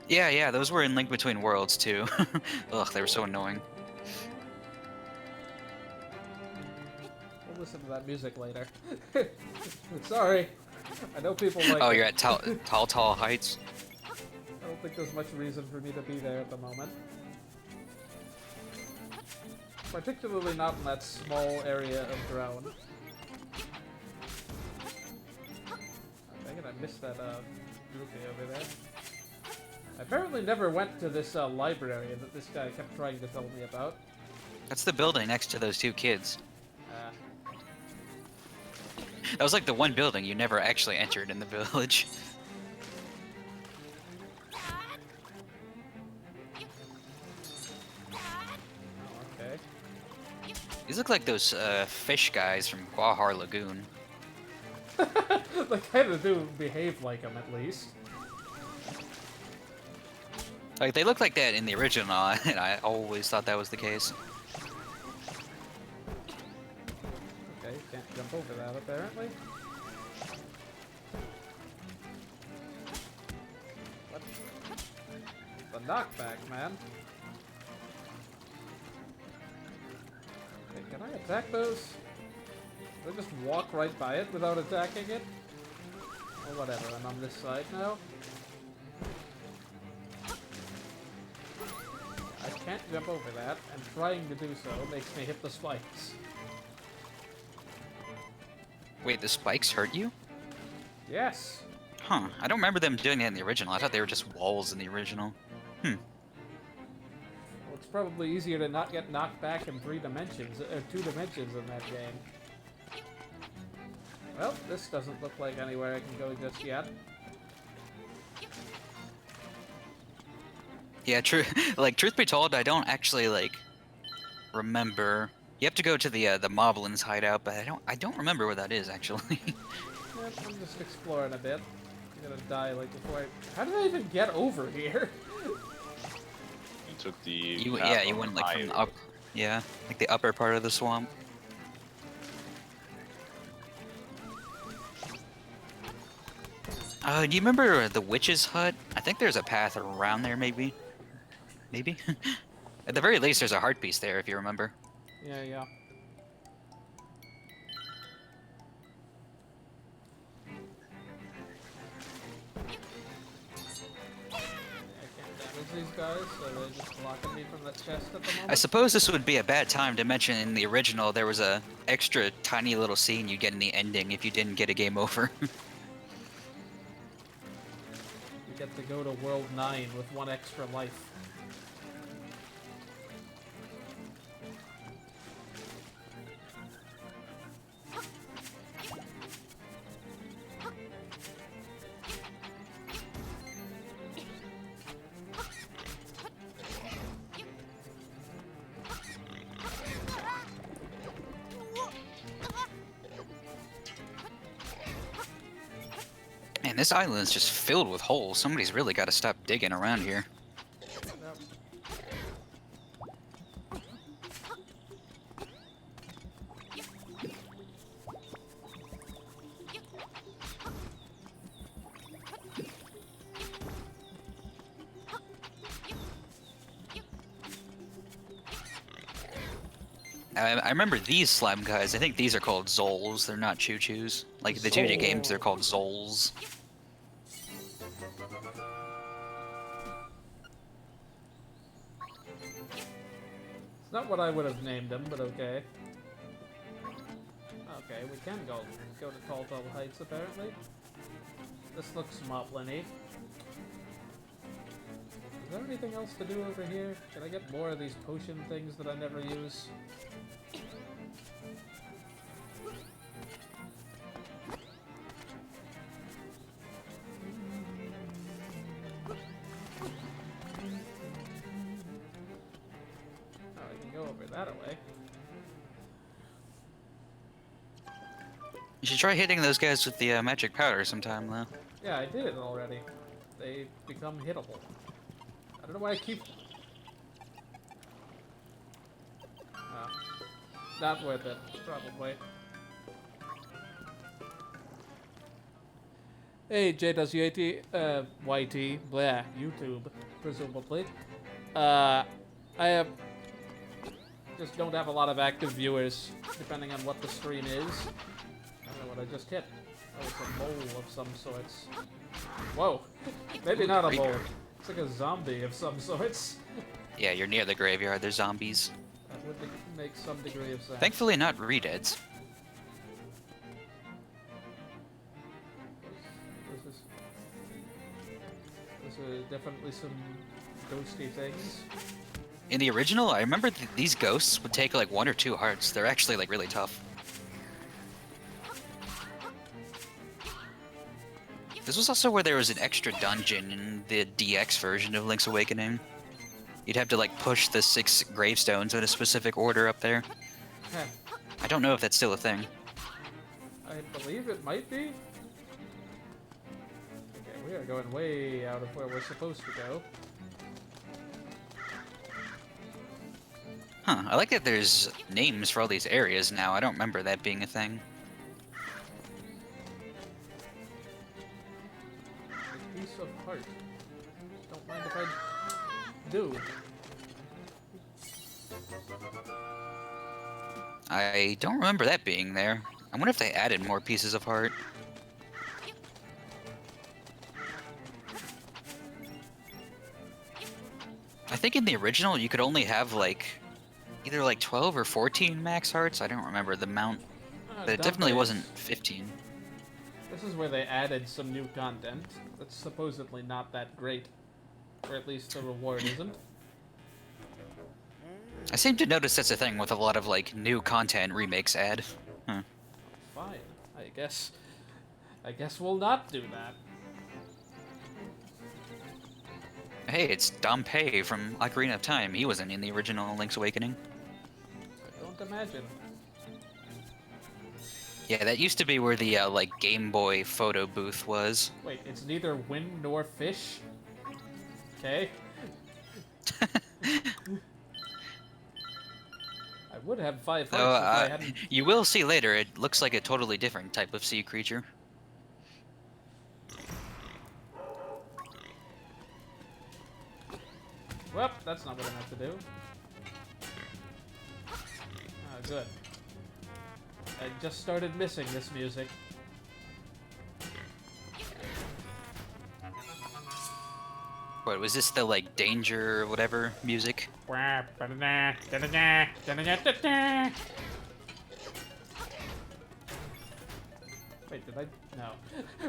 Yeah, those were in Link Between Worlds too. Ugh, they were so annoying. We'll listen to that music later. Sorry. I know people like Oh, it. you're at Tall Heights. I don't think there's much reason for me to be there at the moment. Particularly not in that small area of ground. Dang it, I missed that groupie over there. I apparently never went to this library that this guy kept trying to tell me about. That's the building next to those two kids. Ah. That was like the one building you never actually entered in the village. Oh, okay. These look like those fish guys from Guahar Lagoon. They kind of do behave like him, at least. Like, they look like that in the original, and I always thought that was the case. Okay, can't jump over that, apparently. What? The knockback, man. Okay, can I attack those? Can I just walk right by it without attacking it? Or whatever, I'm on this side now. I can't jump over that, and trying to do so makes me hit the spikes. Wait, the spikes hurt you? Yes! Huh, I don't remember them doing that in the original. I thought they were just walls in the original. Well, it's probably easier to not get knocked back in 3 dimensions, or 2 dimensions in that game. Well, this doesn't look like anywhere I can go just yet. Yeah, true. Like, truth be told, I don't actually, like, remember. You have to go to the Moblins hideout, but I don't remember where that is, actually. Yep, I'm just exploring a bit. I'm gonna die, like, before I... How did I even get over here? You took the. You path on went, the like, from the highway. yeah, like the upper part of the swamp. Do you remember the witch's hut? I think there's a path around there, maybe. Maybe? At the very least, there's a heart piece there, if you remember. Yeah, yeah. These guys, so they're just blocking me from the chest at the moment. I suppose this would be a bad time to mention in the original there was a extra tiny little scene you get in the ending if you didn't get a game over. You get to go to World 9 with 1 extra life. Man, this island is just filled with holes. Somebody's really got to stop digging around here. I remember these slime guys. I think these are called Zols. They're not Choo-Choos. Like the 2D games, they're called Zols. It's not what I would have named them, but okay. Okay, we can go to Tall Heights, apparently. This looks moblin-y. Is there anything else to do over here? Can I get more of these potion things that I never use? Oh, I can go over that way. You should try hitting those guys with the magic powder sometime, though. Yeah, I did it already. They become hittable. I don't know why I keep... Not worth it, probably. Hey, JWAT, YT, blah, YouTube, presumably. I just don't have a lot of active viewers, depending on what the stream is. I don't know what I just hit. Oh, it's a mole of some sorts. Whoa! Maybe not a mole. Graveyard. It's like a zombie of some sorts. Yeah, you're near the graveyard. There's zombies. That would make some degree of sense. Thankfully, not redeads. This is... Those are definitely some ghosty things. In the original, I remember these ghosts would take like 1 or 2 hearts. They're actually like really tough. This was also where there was an extra dungeon in the DX version of Link's Awakening. You'd have to like push the 6 gravestones in a specific order up there. Heh. I don't know if that's still a thing. I believe it might be. Okay, we are going way out of where we're supposed to go. Huh, I like that there's names for all these areas now. I don't remember that being a thing. A piece of heart. Don't mind if I do. I don't remember that being there. I wonder if they added more pieces of heart. I think in the original you could only have like either like 12 or 14 max hearts. I don't remember the amount, but it definitely wasn't 15. This is where they added some new content that's supposedly not that great. Or at least the reward isn't. I seem to notice that's a thing with a lot of like new content remakes add. Huh. Fine. I guess we'll not do that. Hey, it's Dompe from Ocarina of Time. He wasn't in the original Link's Awakening. I don't imagine. Yeah, that used to be where the like Game Boy photo booth was. Wait, it's neither wind nor fish? Okay. I would have 5 hearts if I hadn't... You will see later, it looks like a totally different type of sea creature. Well, that's not what I meant to do. Ah, good. I just started missing this music. What, was this the like danger or whatever music? Wait, did I? No.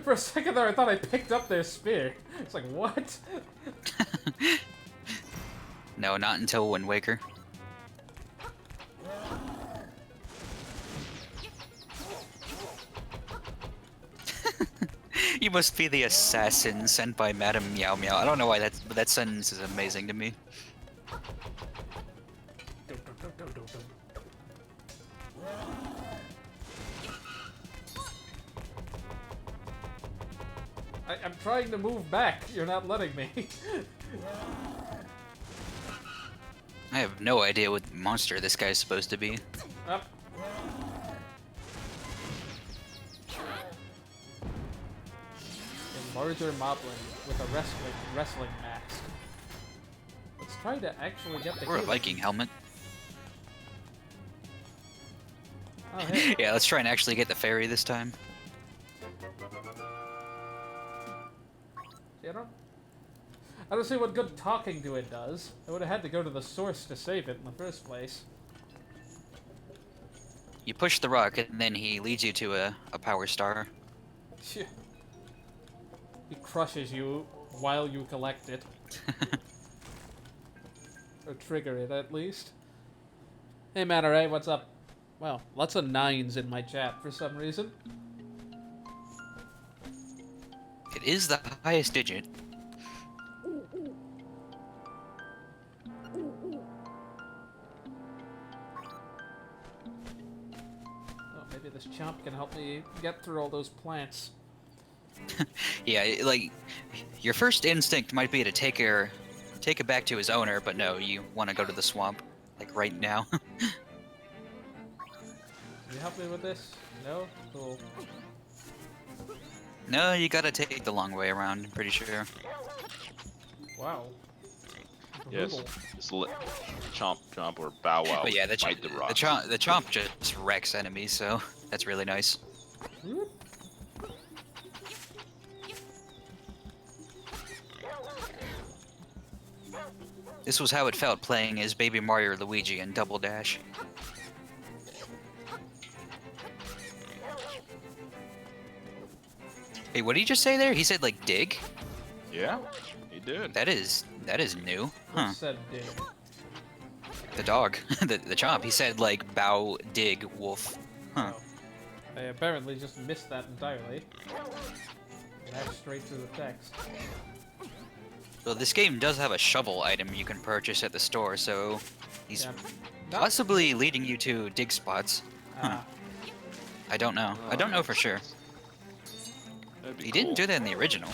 For a second there, I thought I picked up their spear. It's like, what? No, not until Wind Waker. You must be the assassin sent by Madame Meow Meow. I don't know why that sentence is amazing to me. I'm trying to move back. You're not letting me. I have no idea what monster this guy's supposed to be. Up. A larger moblin with a wrestling mask. Let's try to actually get the Or a kid. Viking helmet. Oh, hey. Yeah, let's try and actually get the fairy this time. See, I don't see what good talking to it does. I would have had to go to the source to save it in the first place. You push the rock, and then he leads you to a power star. He crushes you while you collect it. Or trigger it, at least. Hey, Mataray, what's up? Wow, lots of 9s in my chat for some reason. It is the highest digit. Oh, maybe this chomp can help me get through all those plants. Yeah, like, your first instinct might be to take it back to his owner, but no, you want to go to the swamp, like right now. Can you help me with this? No? Cool. No, you gotta take the long way around, I'm pretty sure. Wow. Yes, Brutal. just let Chomp or Bow Wow But yeah, the fight the rock. chomp just wrecks enemies, so that's really nice. Whoop. This was how it felt playing as Baby Mario or Luigi in Double Dash. Hey, what did he just say there? He said like dig? Yeah, he did. That is new. Who Huh. said dig? The dog. the chomp. He said like bow dig wolf. Huh. Oh. I apparently just missed that entirely. Dash straight to the text. Well, this game does have a shovel item you can purchase at the store, so he's Yeah. possibly leading you to dig spots. Ah, I don't know. I don't know for sure. That'd be He cool. didn't do that in the original.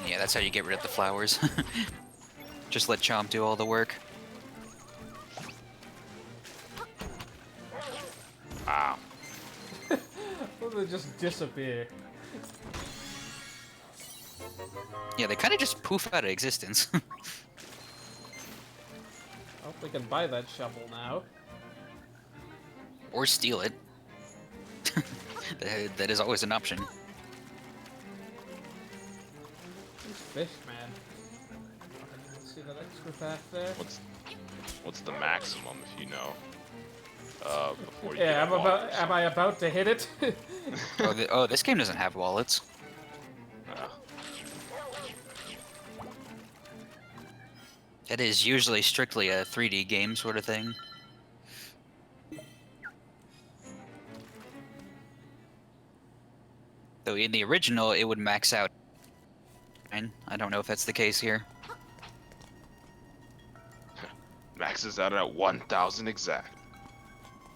Yeah, that's how you get rid of the flowers. Just let Chomp do all the work. Wow. well, they just disappear. Yeah, they kind of just poof out of existence. Oh, we can buy that shovel now. Or steal it. That is always an option. These fish, man. See that extra path there? What's the maximum if you know? Before you Yeah, get a wallet or am I about to hit it? Oh, this game doesn't have wallets. something? It is usually strictly a 3D game sort of thing. Though in the original, it would max out. And I don't know if that's the case here. Maxes out at 1,000 exact.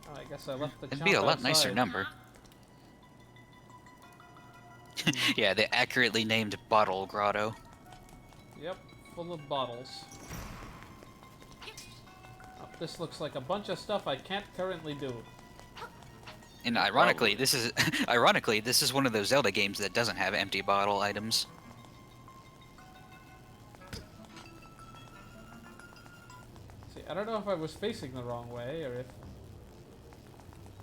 Oh, I guess I left the It'd chomp be a lot nicer outside. number. Yeah, the accurately named Bottle Grotto. Yep, full of bottles. Oh, this looks like a bunch of stuff I can't currently do. And ironically, this is one of those Zelda games that doesn't have empty bottle items. See, I don't know if I was facing the wrong way or if...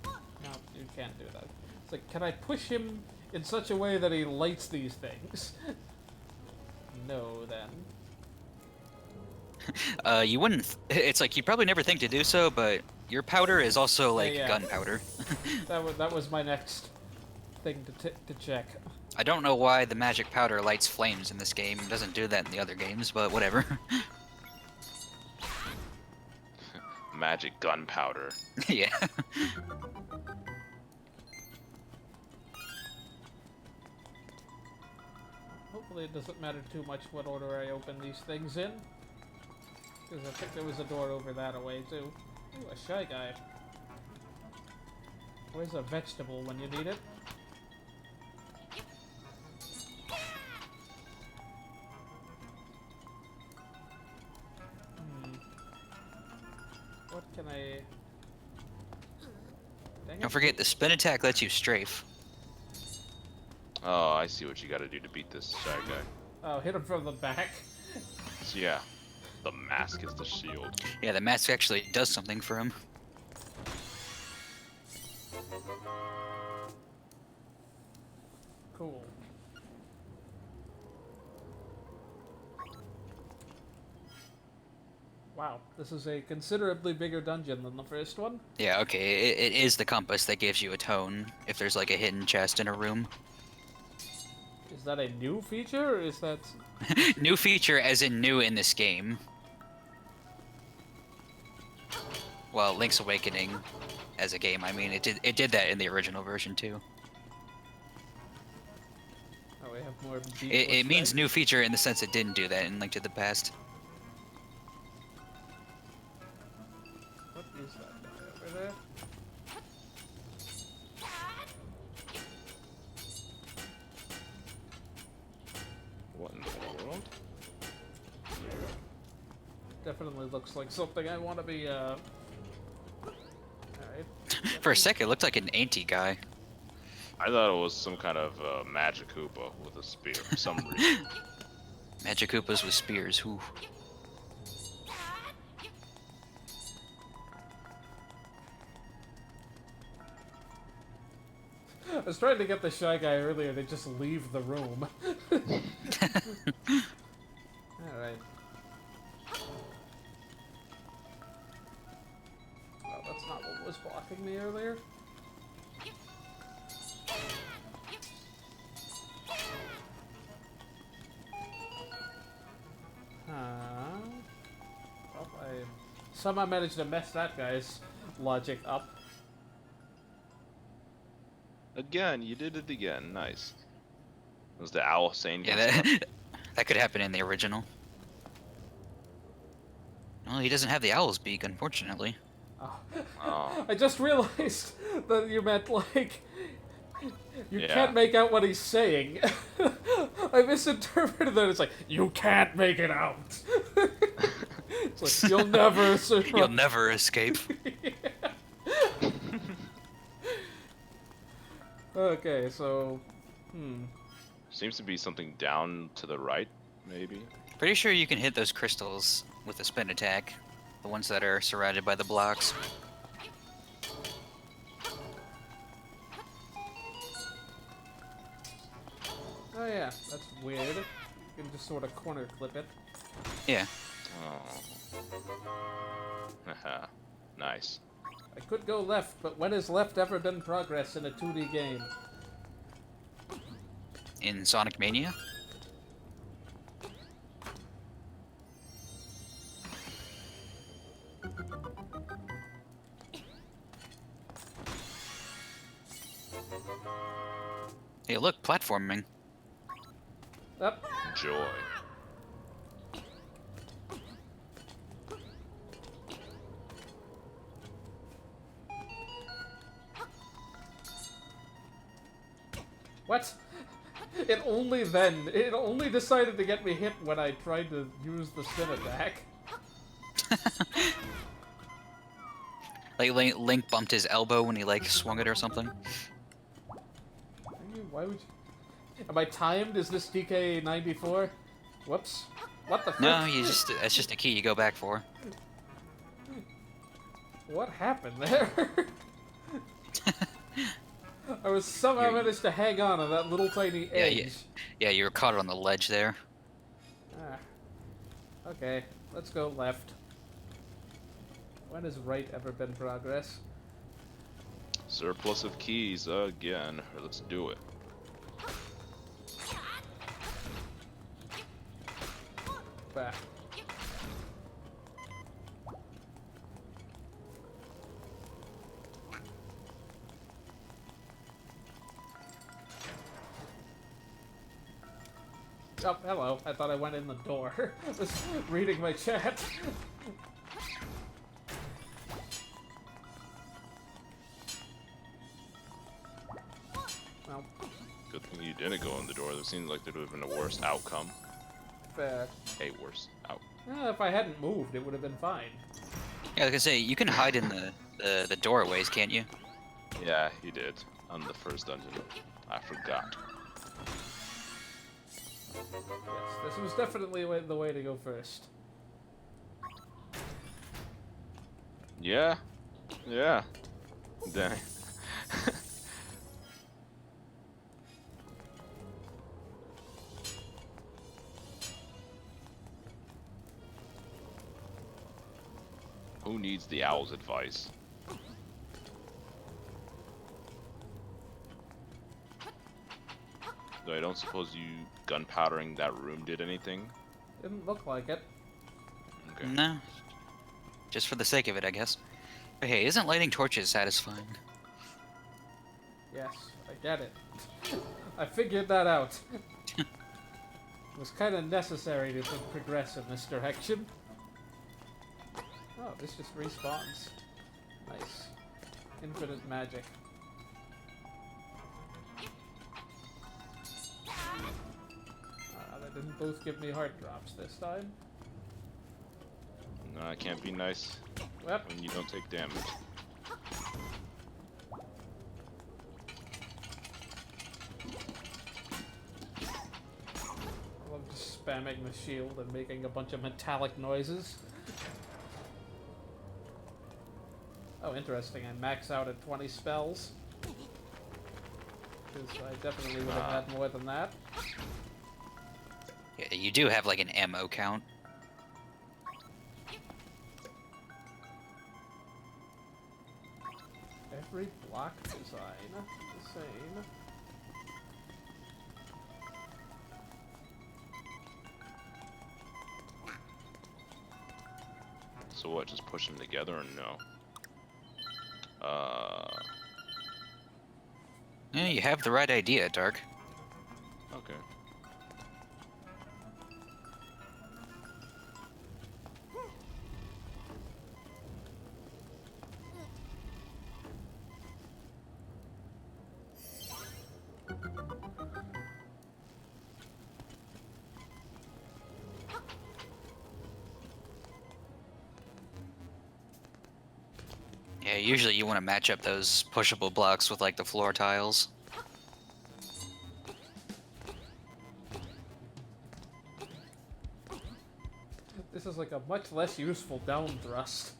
No, you can't do that. It's like, can I push him in such a way that he lights these things? No, then. You wouldn't. It's like you probably never think to do so, but your powder is also like yeah. gunpowder. That was my next thing to check. I don't know why the magic powder lights flames in this game. It doesn't do that in the other games, but whatever. Magic gunpowder. Yeah. Hopefully it doesn't matter too much what order I open these things in. Because I think there was a door over that away too. Ooh, a shy guy. Where's a vegetable when you need it? What can I... Dang Don't it. forget, the spin attack lets you strafe. Oh, I see what you gotta do to beat this shy guy. Oh, hit him from the back. So yeah, the mask is the shield. Yeah, the mask actually does something for him. Cool. Wow, this is a considerably bigger dungeon than the first one. Yeah, okay, it is the compass that gives you a tone if there's like a hidden chest in a room. Is that a new feature, or is that... New feature as in new in this game. Well, Link's Awakening as a game, I mean, it did that in the original version too. Oh, we have more It means new feature in the sense it didn't do that in Link to the Past. What is that guy over there? What in the world? Definitely looks like something I want to be, Alright. For a second, it looked like an anti-guy. I thought it was some kind of magic Koopa with a spear for some reason. Magic Koopas with spears, whew. I was trying to get the Shy Guy earlier, they just leave the room. Alright. Well, that's not what was blocking me earlier. Well, I somehow managed to mess that guy's logic up. Again, you did it again. Nice. Was the owl saying Yeah, good stuff? that could happen in the original. Well, he doesn't have the owl's beak, unfortunately. Oh. Oh. I just realized that you meant, like, you Yeah. can't make out what he's saying. I misinterpreted that. It's like, you can't make it out. It's like, you'll never survive. You'll never escape. Okay, so, Seems to be something down to the right, maybe. Pretty sure you can hit those crystals with a spin attack. The ones that are surrounded by the blocks. Oh yeah, that's weird. You can just sort of corner clip it. Yeah. Oh. Haha. Nice. I could go left, but when has left ever been progress in a 2D game? In Sonic Mania? Hey, look, platforming. Up. Joy. What? It only decided to get me hit when I tried to use the spin attack. Like Link bumped his elbow when he like swung it or something. Why would you? Am I timed? Is this DK94? Whoops. What the frick? No, that's just a key you go back for. What happened there? I was somehow managed to hang on to that little tiny edge. Yeah, you were caught on the ledge there. Ah. Okay, let's go left. When has right ever been progress? Surplus of keys again. Let's do it. Back. Oh, hello. I thought I went in the door. I was reading my chat. Well, Good thing you didn't go in the door. It seems like there would have been a worse outcome. fair. A worse out. If I hadn't moved, it would have been fine. Yeah, like I say, you can hide in the doorways, can't you? Yeah, he did. On the first dungeon. I forgot. Yes, this was definitely the way to go first. Yeah. Yeah. Dang. Who needs the owl's advice? Though I don't suppose you gunpowdering that room did anything? Didn't look like it. Okay. No. Just for the sake of it, I guess. But hey, isn't lighting torches satisfying? Yes, I get it. I figured that out. It was kind of necessary to progress in this direction. Oh, this just respawns. Nice. Infinite magic. They didn't both give me heart drops this time. No, I can't be nice Yep. when you don't take damage. I love just spamming the shield and making a bunch of metallic noises. Oh, interesting. I max out at 20 spells. because I definitely would have had more than that. Yeah, you do have like an ammo count. Every block design the same. So what? Just push them together or no? Yeah, you have the right idea, Dark. Okay. Yeah, usually you want to match up those pushable blocks with like the floor tiles. This is like a much less useful down thrust.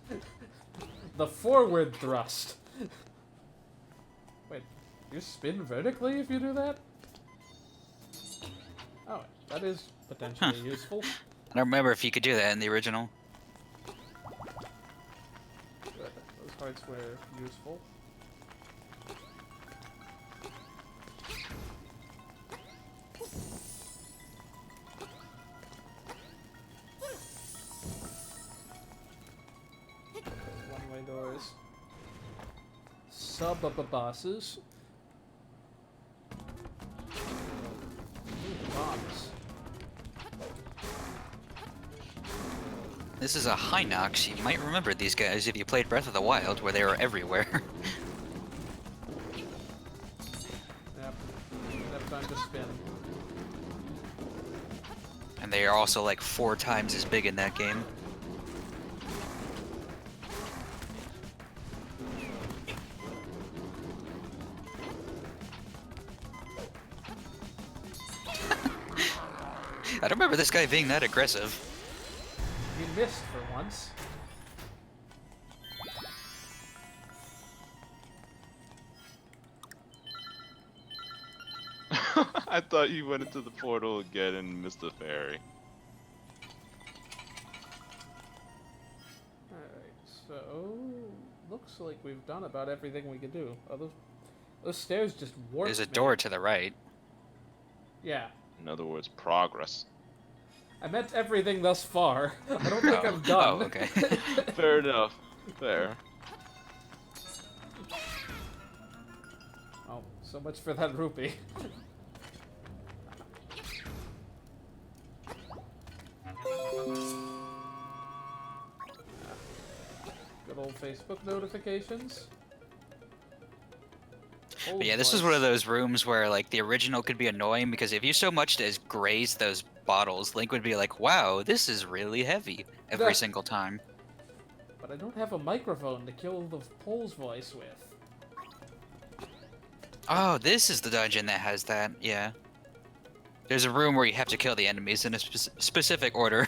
The forward thrust. Wait, you spin vertically if you do that? Oh, that is potentially useful. I don't remember if you could do that in the original. Good. Those hearts were useful. One-way doors. Sub-bosses. Bombs. This is a Hinox. You might remember these guys if you played Breath of the Wild, where they were everywhere. Yep. Have time to spin. And they are also like 4 times as big in that game. I don't remember this guy being that aggressive. You missed for once. I thought you went into the portal again and missed the ferry. Alright, so looks like we've done about everything we could do. Oh, those stairs just warped There's a me. door to the right. Yeah. In other words, progress. I meant everything thus far. I don't think I'm done. Oh, okay. Fair enough. Fair. Oh, so much for that rupee. Good old Facebook notifications. But yeah, this is one of those rooms where like the original could be annoying because if you so much as graze those bottles, Link would be like, "Wow, this is really heavy" every single time. But I don't have a microphone to kill the pole's voice with. Oh, this is the dungeon that has that. Yeah. There's a room where you have to kill the enemies in a specific order,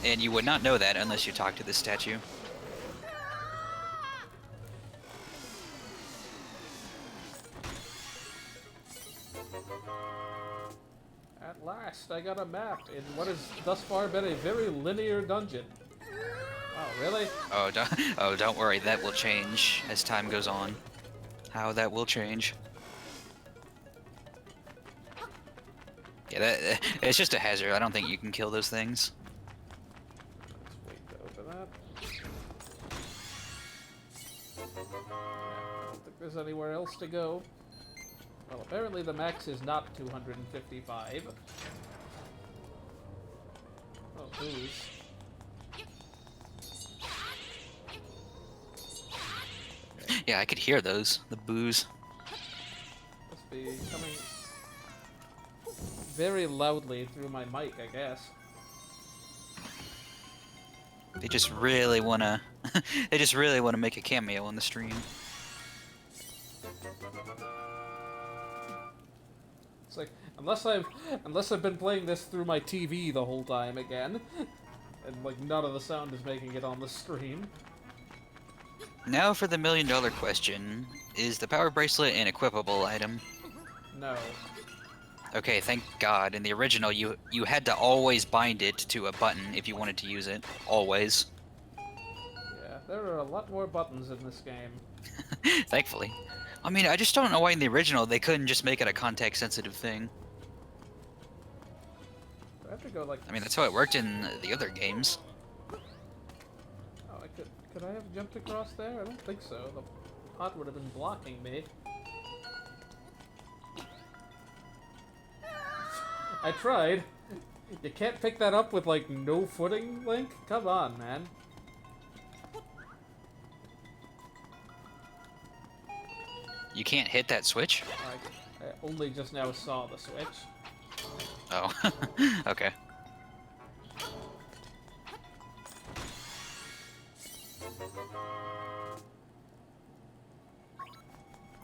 and you would not know that unless you talk to this statue. At last, I got a map in what has thus far been a very linear dungeon. Oh, really? Oh, don't worry, that will change as time goes on. How that will change. Yeah, it's just a hazard. I don't think you can kill those things. Let's wait to open that. I don't think there's anywhere else to go. Well, apparently the max is not 255. Oh, booze. Yeah, I could hear those. The boos. Must be coming very loudly through my mic, I guess. They just really wanna. They just really wanna make a cameo on the stream. It's like unless I've been playing this through my TV the whole time again, and like none of the sound is making it on the stream. Now for the $1 million question: is the power bracelet an equipable item? No. Okay, thank God. In the original, you had to always bind it to a button if you wanted to use it. Always. Yeah, there are a lot more buttons in this game. Thankfully. I mean, I just don't know why in the original they couldn't just make it a context-sensitive thing. Do I have to go like... I mean, that's how it worked in the other games. Oh, I could I have jumped across there? I don't think so. The pot would have been blocking me. I tried. You can't pick that up with, like, no footing, Link? Come on, man. You can't hit that switch? I only just now saw the switch. Oh. Okay.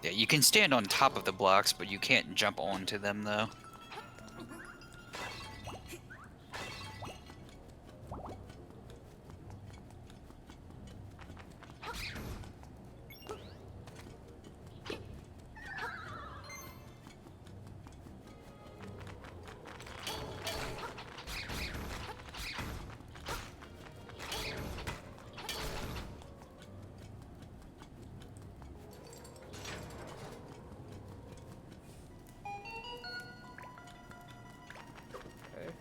Yeah, you can stand on top of the blocks, but you can't jump onto them, though. Okay.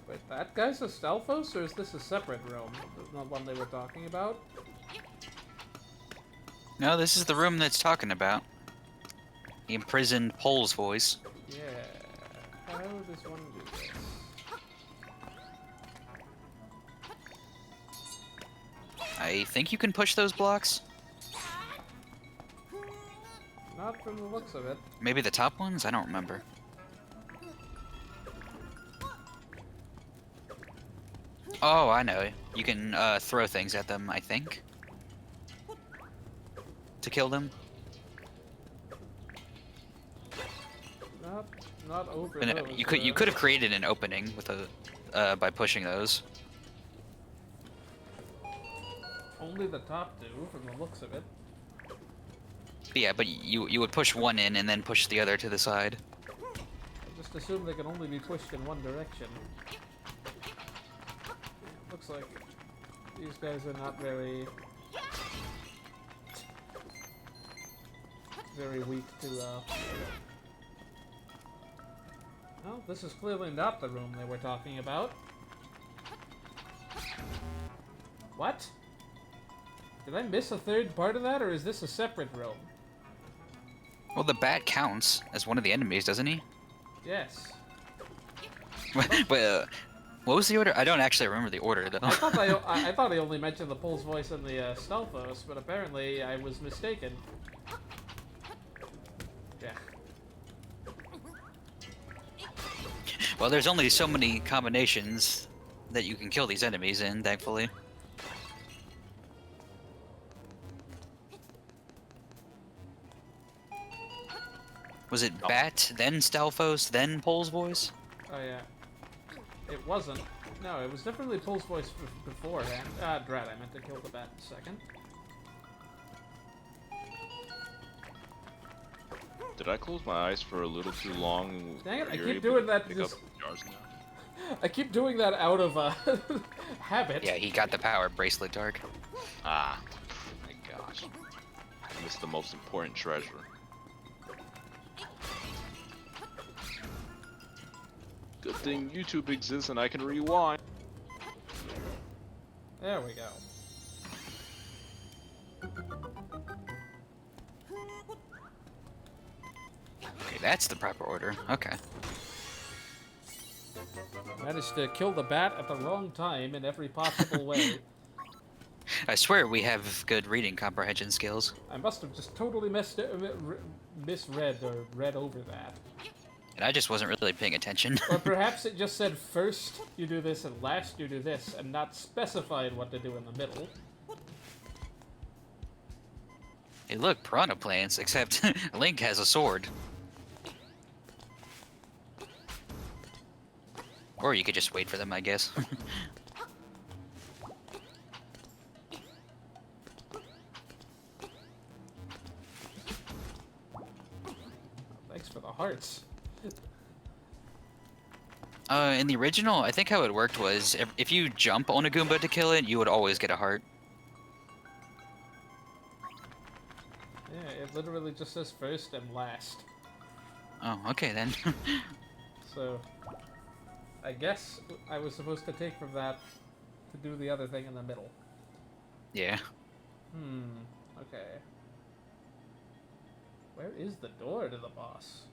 Wait, that guy's a Stalfos, or is this a separate room? The one they were talking about? No, this is the room that's talking about. The imprisoned Pole's voice. Yeah. How does one do this? I think you can push those blocks. Not from the looks of it. Maybe the top ones? I don't remember. Oh, I know. You can throw things at them, I think. To kill them. Not over And, those. you could have created an opening with a by pushing those. Only the top two, from the looks of it. Yeah, but you would push one in and then push the other to the side. I just assume they can only be pushed in one direction. Looks like these guys are not very weak to well, this is clearly not the room they were talking about. What? Did I miss a third part of that, or is this a separate room? Well, the bat counts as one of the enemies, doesn't he? Yes. But what was the order? I don't actually remember the order though. I thought I only mentioned the Pole's voice and the Stalfos, but apparently I was mistaken. Yeah. Well, there's only so many combinations that you can kill these enemies in, thankfully. Was it Bat, then Stalfos, then Pole's voice? Oh yeah. It wasn't. No, it was definitely Pole's voice beforehand. Dread, I meant to kill the bat in a second. Did I close my eyes for a little too long? Dang it, I You're keep able doing to that pick just- up jars now? I keep doing that out of habit. Yeah, he got the power bracelet, Dark. Ah, my gosh. I missed the most important treasure. Good thing YouTube exists and I can rewind. There we go. Okay, that's the proper order. Okay. Managed to kill the bat at the wrong time in every possible way. I swear we have good reading comprehension skills. I must have just totally misread or read over that. And I just wasn't really paying attention. Or perhaps it just said first you do this and last you do this, and not specified what to do in the middle. Hey, look, piranha plants, except Link has a sword. Or you could just wait for them, I guess. Thanks for the hearts. In the original, I think how it worked was if you jump on a Goomba to kill it, you would always get a heart. Yeah, it literally just says first and last. Oh, okay then. So, I guess I was supposed to take from that to do the other thing in the middle. Yeah. Okay. Where is the door to the boss?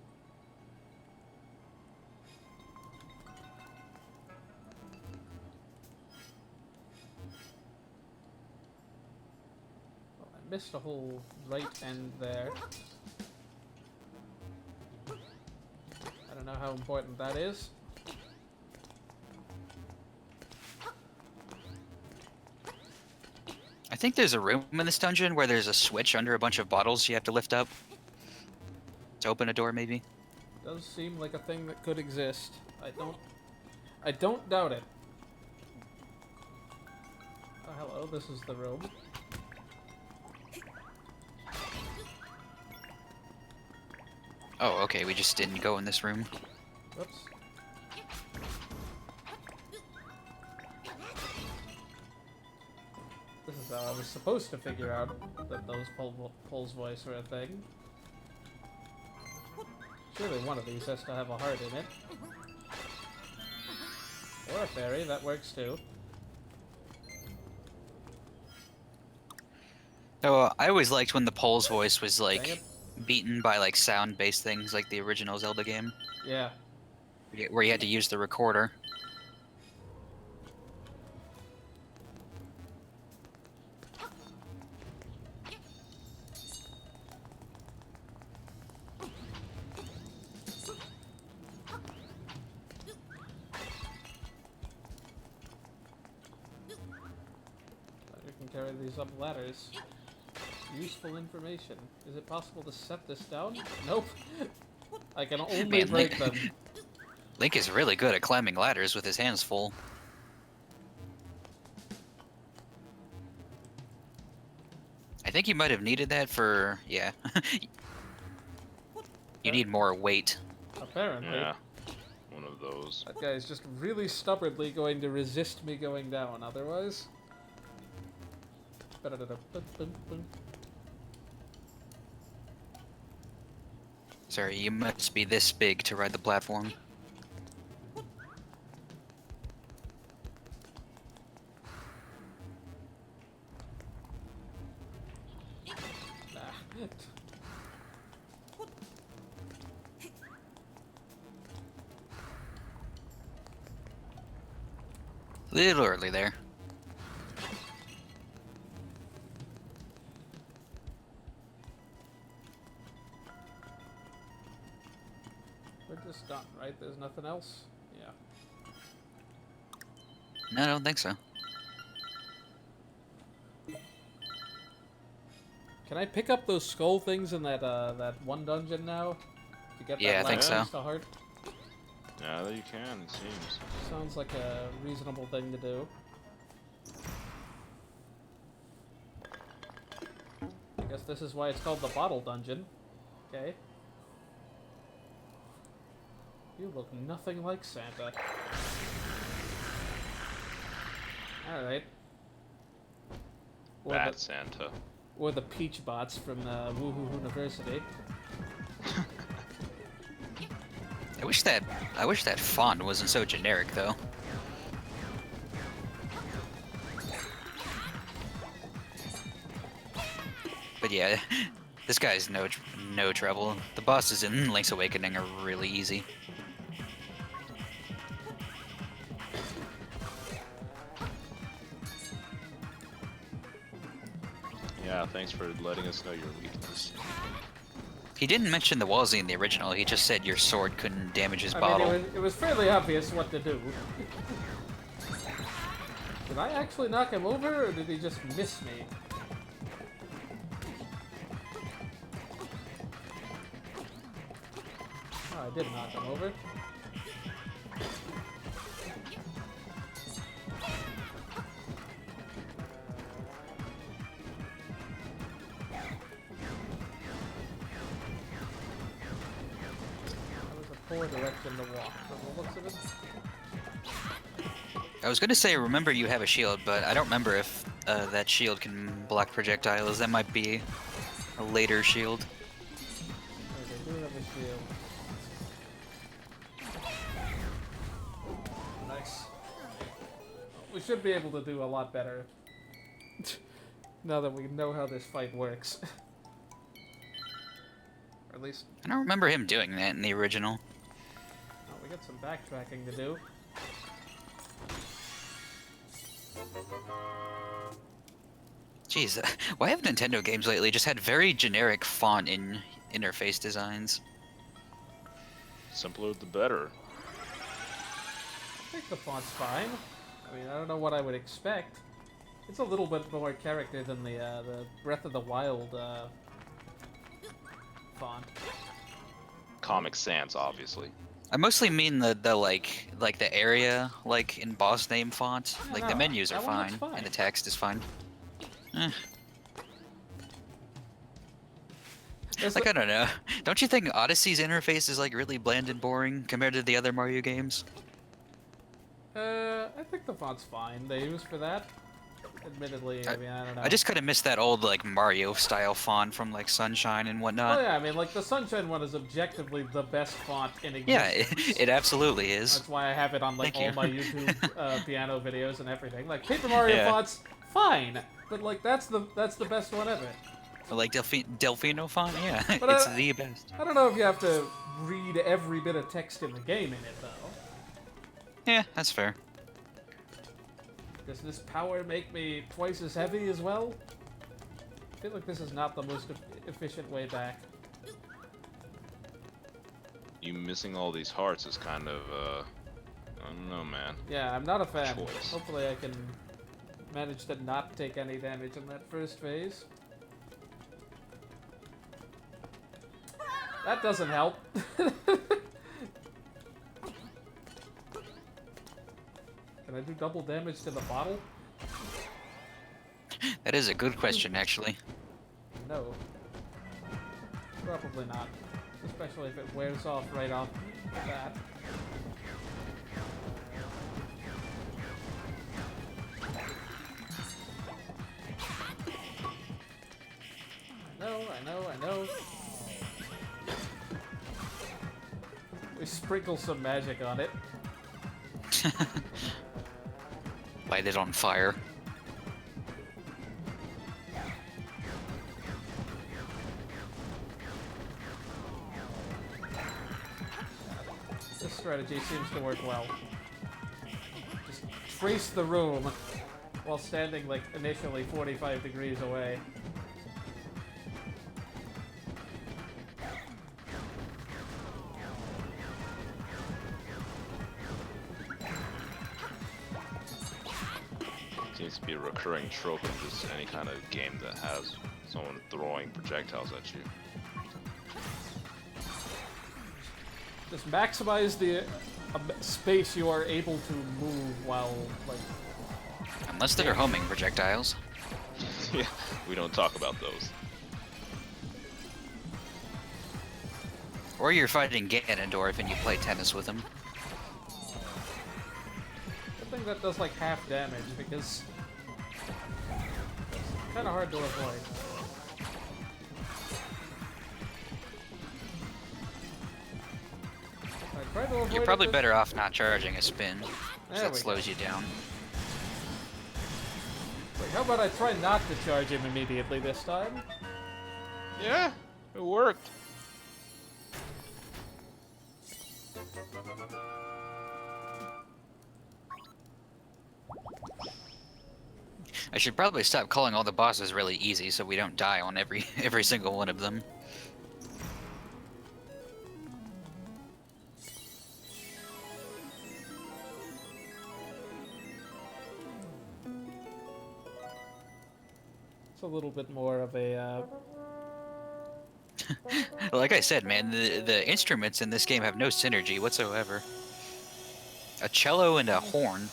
Well, I missed a whole right end there. I don't know how important that is. I think there's a room in this dungeon where there's a switch under a bunch of bottles you have to lift up to open a door, maybe. Does seem like a thing that could exist. I don't doubt it. Oh, hello, this is the room. Oh, okay, we just didn't go in this room. Whoops. This is how I was supposed to figure out that those Pole's voice were a thing. Surely one of these has to have a heart in it. Or a fairy, that works too. Oh, I always liked when the Pole's voice was Dang like it. beaten by like sound-based things, like the original Zelda game, Yeah. where you had to use the recorder. You can carry these up ladders. Useful information. Is it possible to set this down? Nope. I can only Man, break Link, them. Link is really good at climbing ladders with his hands full. I think you might have needed that for... yeah. You need more weight. Apparently. Yeah, one of those. That guy is just really stubbornly going to resist me going down, otherwise. Sorry, you must be this big to ride the platform. Nah. Little early there. We're just done, right? There's nothing else? Yeah. No, I don't think so. Can I pick up those skull things in that that one dungeon now? To get Yeah, that I think so. last heart? Yeah, you can, it seems. Sounds like a reasonable thing to do. I guess this is why it's called the bottle dungeon. Okay. You look nothing like Santa. Alright. Bad Santa. Or the Peach Bots from Woohoo University. I wish that font wasn't so generic though. But yeah, this guy's no trouble. The bosses in Link's Awakening are really easy. Yeah, thanks for letting us know your weakness. Uh, He didn't mention the Wallsy in the original. He just said your sword couldn't damage his I bottle. mean, it was fairly obvious what to do. Did I actually knock him over, or did he just miss me? Oh, I did knock him over. poor direction to walk from the looks of it. I was gonna say, remember you have a shield, but I don't remember if that shield can block projectiles. That might be a later shield. Okay, they do have a shield. Nice. We should be able to do a lot better. Now that we know how this fight works. Or at least, I don't remember him doing that in the original. oh, we got some backtracking to do. Jeez, why have Nintendo games lately just had very generic font in interface designs? Simpler the better. I think the font's fine. I mean, I don't know what I would expect. It's a little bit more character than the Breath of the Wild font. Comic Sans, obviously. I mostly mean the like the area like in boss name font. Yeah, Like no, the menus are that one looks fine, fine. and the text is fine. Eh. There's Like I don't know. Don't you think Odyssey's interface is like really bland and boring compared to the other Mario games? I think the font's fine. They use for that. Admittedly, I mean, I don't know. I just kind of miss that old like Mario style font from like Sunshine and whatnot. Oh yeah, I mean, like the Sunshine one is objectively the best font in existence. Yeah, it absolutely is. That's why I have it on like Thank all you. my YouTube piano videos and everything. Like Paper Mario Yeah. fonts, fine, but like that's the best one ever. Like Delfino font, yeah, But it's the best. I don't know if you have to read every bit of text in the game in it though. Yeah, that's fair. Does this power make me twice as heavy as well? I feel like this is not the most efficient way back. You missing all these hearts is kind of, I don't know, man. Yeah, I'm not a fan. Choice. Hopefully I can manage to not take any damage in that first phase. That doesn't help. Can I do double damage to the bottle? That is a good question, actually. No. Probably not. Especially if it wears off right off the bat. I know. We sprinkle some magic on it. Light it on fire. This strategy seems to work well. Just trace the room while standing like initially 45 degrees away. Seems to be a recurring trope in just any kind of game that has someone throwing projectiles at you. Just maximize the space you are able to move while, like... Unless they're homing projectiles. Yeah, we don't talk about those. Or you're fighting Ganondorf and you play tennis with him. I think that does like half damage because it's kind of hard to avoid. I try to avoid You're probably it, better off not charging a spin. There That we slows you down. Wait, how about I try not to charge him immediately this time? Yeah, it worked. I should probably stop calling all the bosses really easy so we don't die on every single one of them. It's a little bit more of a, Like I said, man, the instruments in this game have no synergy whatsoever. A cello and a horn.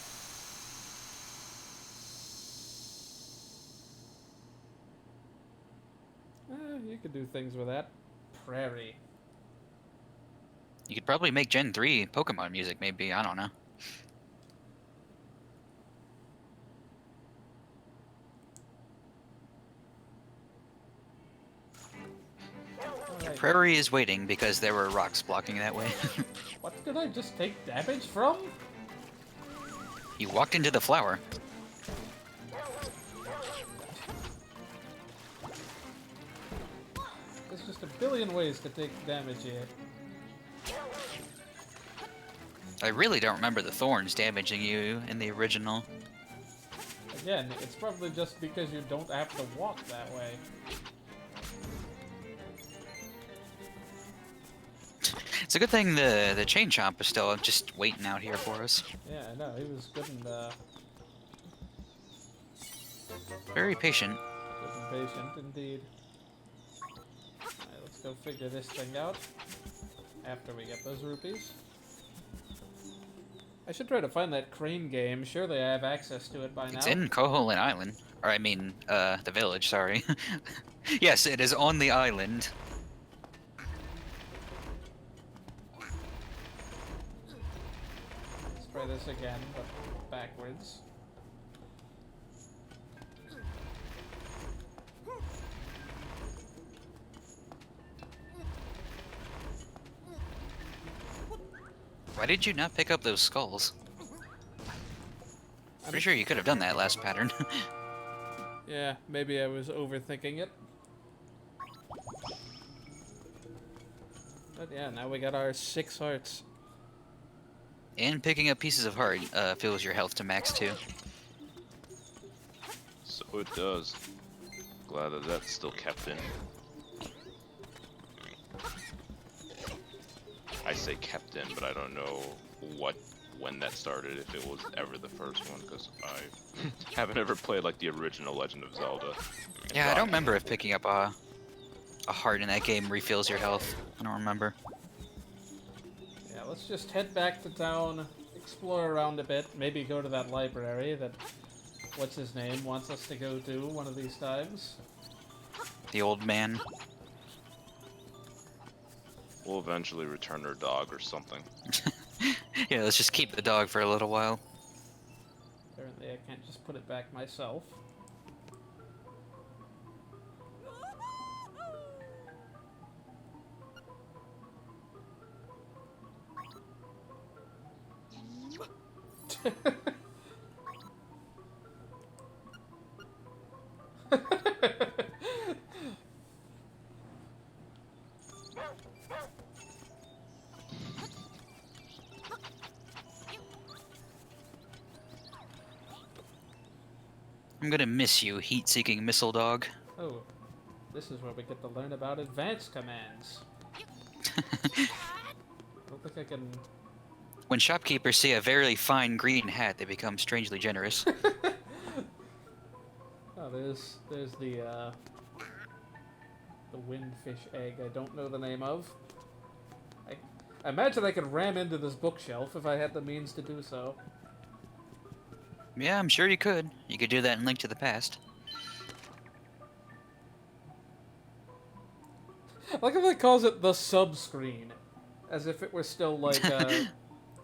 you could do things with that. Prairie. You could probably make Gen 3 Pokemon music, maybe. I don't know. The Alright. prairie is waiting because there were rocks blocking that way. What did I just take damage from? You walked into the flower. There's just a billion ways to take damage here. I really don't remember the thorns damaging you in the original. Again, it's probably just because you don't have to walk that way. It's a good thing the Chain Chomp is still just waiting out here for us. Yeah, I know, he was good and Very patient. patient indeed. Alright, let's go figure this thing out after we get those rupees. I should try to find that crane game. Surely I have access to it by now. It's in Koholint Island. Or I mean, the village, sorry. Yes, it is on the island. Let's try this again, but backwards. Why did you not pick up those skulls? Pretty sure you could have done that last pattern. Yeah, maybe I was overthinking it. But yeah, now we got our 6 hearts. And picking up pieces of heart fills your health to max too. So it does. Glad that that's still kept in. I say kept in, but I don't know when that started, if it was ever the first one, because I haven't ever played like the original Legend of Zelda. Yeah, I don't remember if picking up a heart in that game refills your health. I don't remember. Yeah, let's just head back to town, explore around a bit, maybe go to that library that what's his name wants us to go to one of these times. The old man. We'll eventually return her dog or something. Yeah, let's just keep the dog for a little while. Apparently I can't just put it back myself. I'm gonna miss you, heat-seeking missile dog. Oh, this is where we get to learn about advanced commands. I don't think I can... When shopkeepers see a very fine green hat, they become strangely generous. Oh, there's the windfish egg I don't know the name of. I imagine I could ram into this bookshelf if I had the means to do so. Yeah, I'm sure you could. You could do that in Link to the Past. I like how it calls it the sub-screen, as if it were still like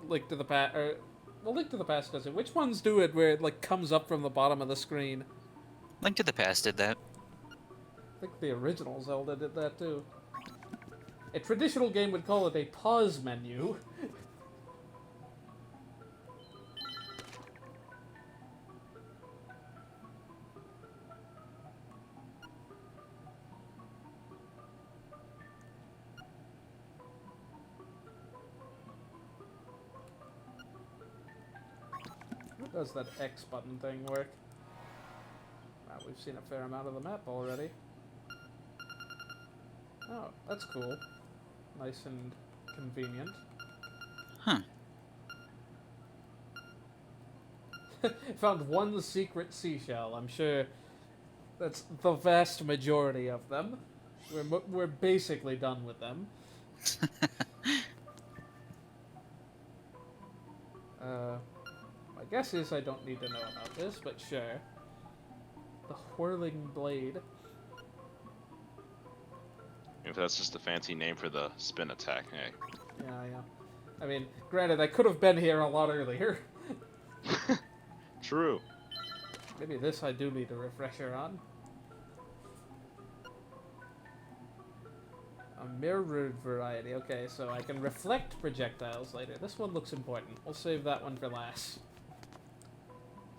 Link to the Past. Well, Link to the Past does it. Which ones do it where it like comes up from the bottom of the screen? Link to the Past did that. I think the original Zelda did that too. A traditional game would call it a pause menu. How does that X button thing work? Wow, we've seen a fair amount of the map already. Oh, that's cool. Nice and convenient. Huh. Found one secret seashell. I'm sure that's the vast majority of them. We're basically done with them. My guess is I don't need to know about this, but sure. The whirling blade. If that's just a fancy name for the spin attack, hey. Yeah. I mean, granted, I could have been here a lot earlier. True. Maybe this I do need a refresher on. A mirrored variety. Okay, so I can reflect projectiles later. This one looks important. We'll save that one for last.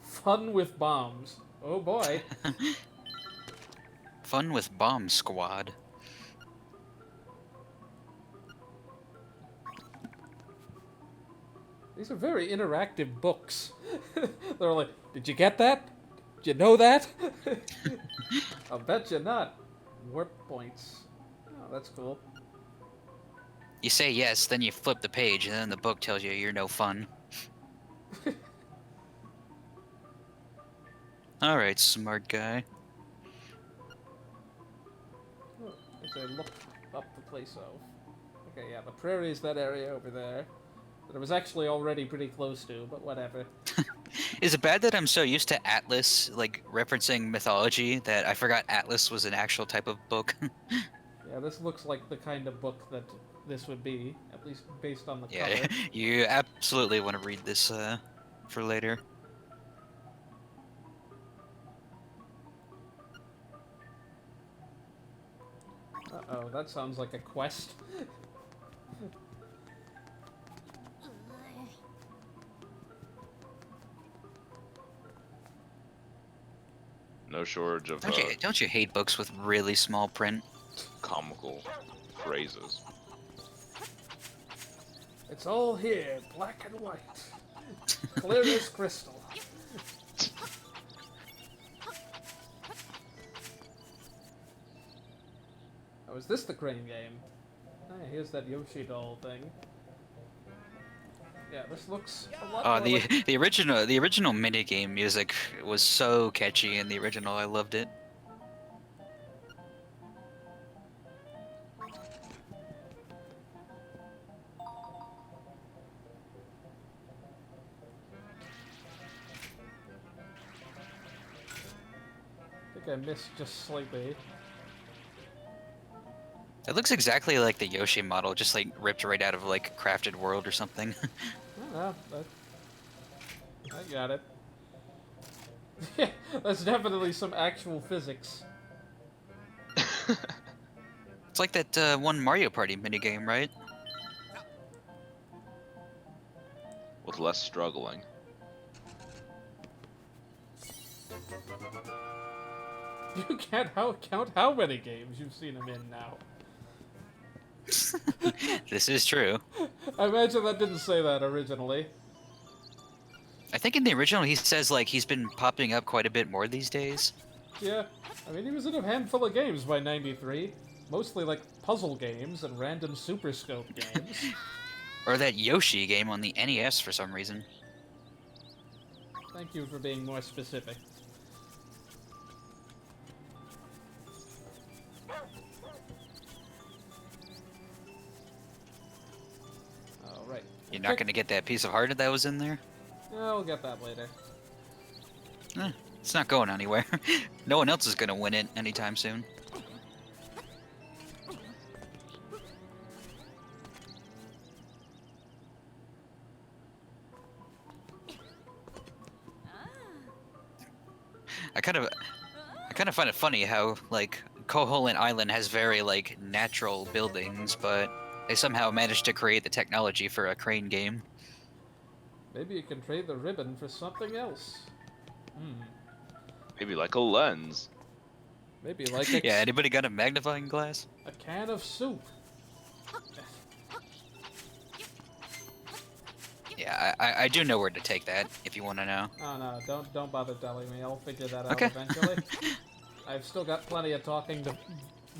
Fun with bombs. Oh boy. Fun with Bomb Squad. These are very interactive books. They're like, did you get that? Did you know that? I'll bet you not. Warp points. Oh, that's cool. You say yes, then you flip the page, and then the book tells you you're no fun. Alright, smart guy. Oh, as I look up the place of. Okay, yeah, the prairie is that area over there. That I was actually already pretty close to, but whatever. Is it bad that I'm so used to Atlas, like, referencing mythology, that I forgot Atlas was an actual type of book? Yeah, this looks like the kind of book that this would be, at least based on the Yeah, cover. you absolutely want to read this, for later. Uh-oh, that sounds like a quest. No shortage of Don't you hate books with really small print? comical phrases. It's all here, black and white. Clear as crystal. Oh, is this the crane game? Ah, here's that Yoshi doll thing. Yeah, this looks a lot more like... The original minigame music was so catchy in the original. I loved it. I think I missed just slightly. It looks exactly like the Yoshi model, just like ripped right out of like Crafted World or something. Oh, no, I got it. Yeah, that's definitely some actual physics. It's like that one Mario Party minigame, right? With less struggling. You can't count how many games you've seen him in now. This is true. I imagine that didn't say that originally. I think in the original he says like he's been popping up quite a bit more these days. Yeah, I mean, he was in a handful of games by '93. Mostly like puzzle games and random Super Scope games. Or that Yoshi game on the NES for some reason. Thank you for being more specific. Alright. You're not gonna get that piece of heart that was in there? Yeah, I'll get that later. It's not going anywhere. No one else is gonna win it anytime soon. I kind of find it funny how like Koholint Island has very like natural buildings, but they somehow managed to create the technology for a crane game. Maybe you can trade the ribbon for something else. Maybe like a lens. Maybe like a, Yeah, anybody got a magnifying glass? a can of soup. Yeah, I do know where to take that if you want to know. Oh no, don't bother telling me. I'll figure that out Okay. eventually. I've still got plenty of talking to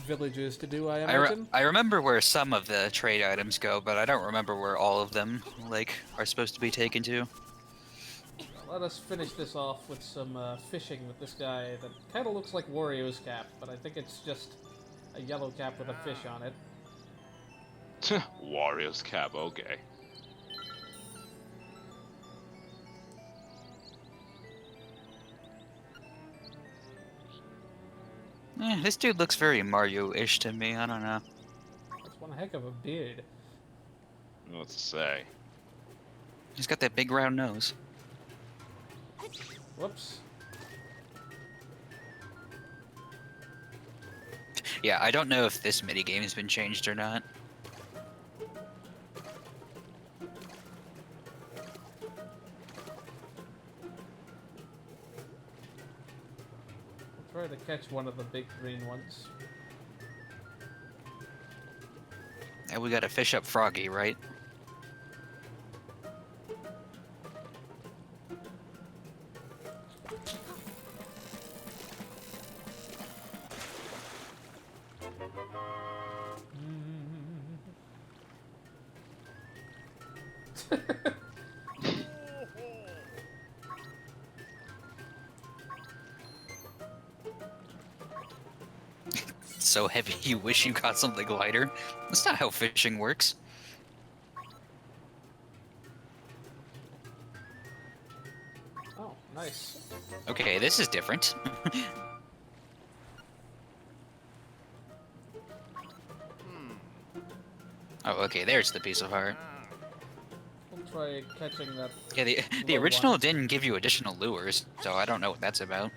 villagers to do, I imagine. I remember where some of the trade items go, but I don't remember where all of them like are supposed to be taken to. Let us finish this off with some fishing with this guy that kind of looks like Wario's cap, but I think it's just a yellow cap with a fish on it. Wario's cap, okay. This dude looks very Mario-ish to me. I don't know. One heck of a beard. What's to say? He's got that big round nose. Whoops. Yeah, I don't know if this minigame has been changed or not. I'll try to catch one of the big green ones. And we gotta fish up Froggy, right? So heavy you wish you got something lighter. That's not how fishing works. Oh, nice. Okay, this is different. Oh, okay, there's the piece of heart. We'll try catching that. Yeah, the Little original one. didn't give you additional lures, so I don't know what that's about.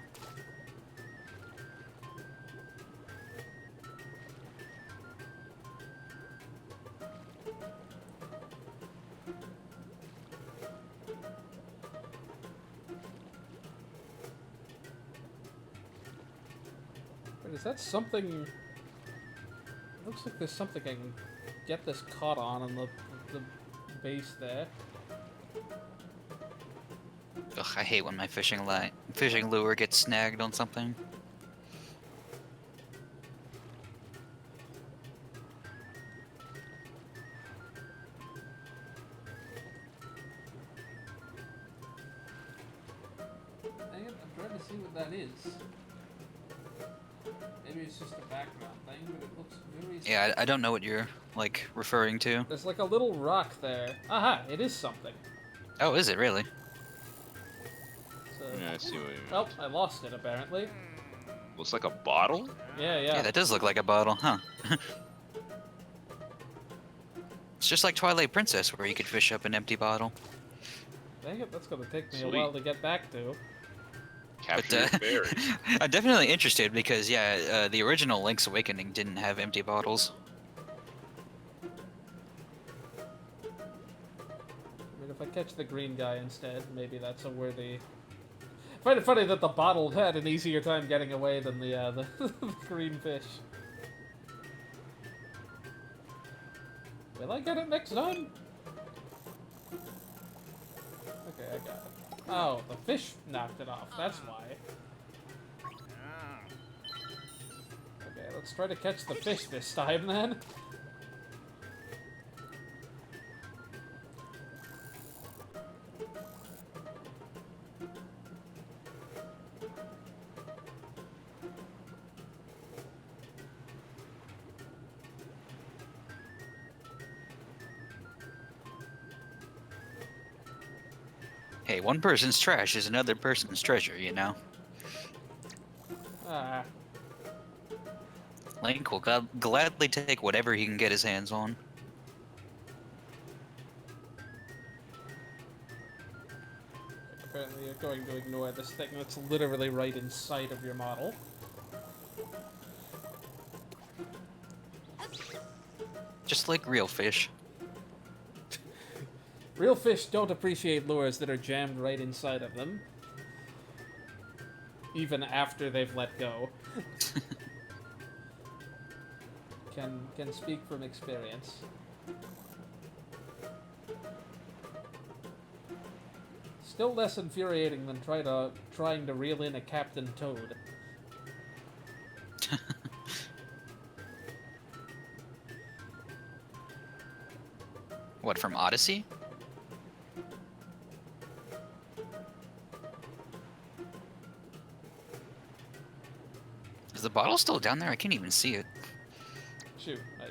Wait, is that something? Looks like there's something I can get this caught on the base there. Ugh, I hate when my fishing lure gets snagged on something. Dang it, I'm trying to see what that is. Maybe it's just a background thing, but it looks very... Yeah, I don't know what you're, like, referring to. There's like a little rock there. Aha, it is something. Oh, is it really? So... Yeah, I see what you mean. Oh, I lost it apparently. Looks like a bottle? Yeah. Yeah, that does look like a bottle, huh? It's just like Twilight Princess, where you could fish up an empty bottle. Dang it, that's gonna take me Sweet. a while to get back to. Capture your berries. I'm definitely interested because, yeah, the original Link's Awakening didn't have empty bottles. I mean, if I catch the green guy instead, maybe that's a worthy... I find it funny that the bottle had an easier time getting away than the green fish. Will I get it next time? Okay, I got it. Oh, the fish knocked it off. That's why. Okay, let's try to catch the fish this time then. Hey, one person's trash is another person's treasure, you know? Ah, Link will gladly take whatever he can get his hands on. apparently you're going to ignore this thing that's literally right in sight of your model. Just like real fish. Real fish don't appreciate lures that are jammed right inside of them. Even after they've let go. Can speak from experience. Still less infuriating than trying to reel in a Captain Toad. What, from Odyssey? Is the bottle still down there? I can't even see it. Shoot, I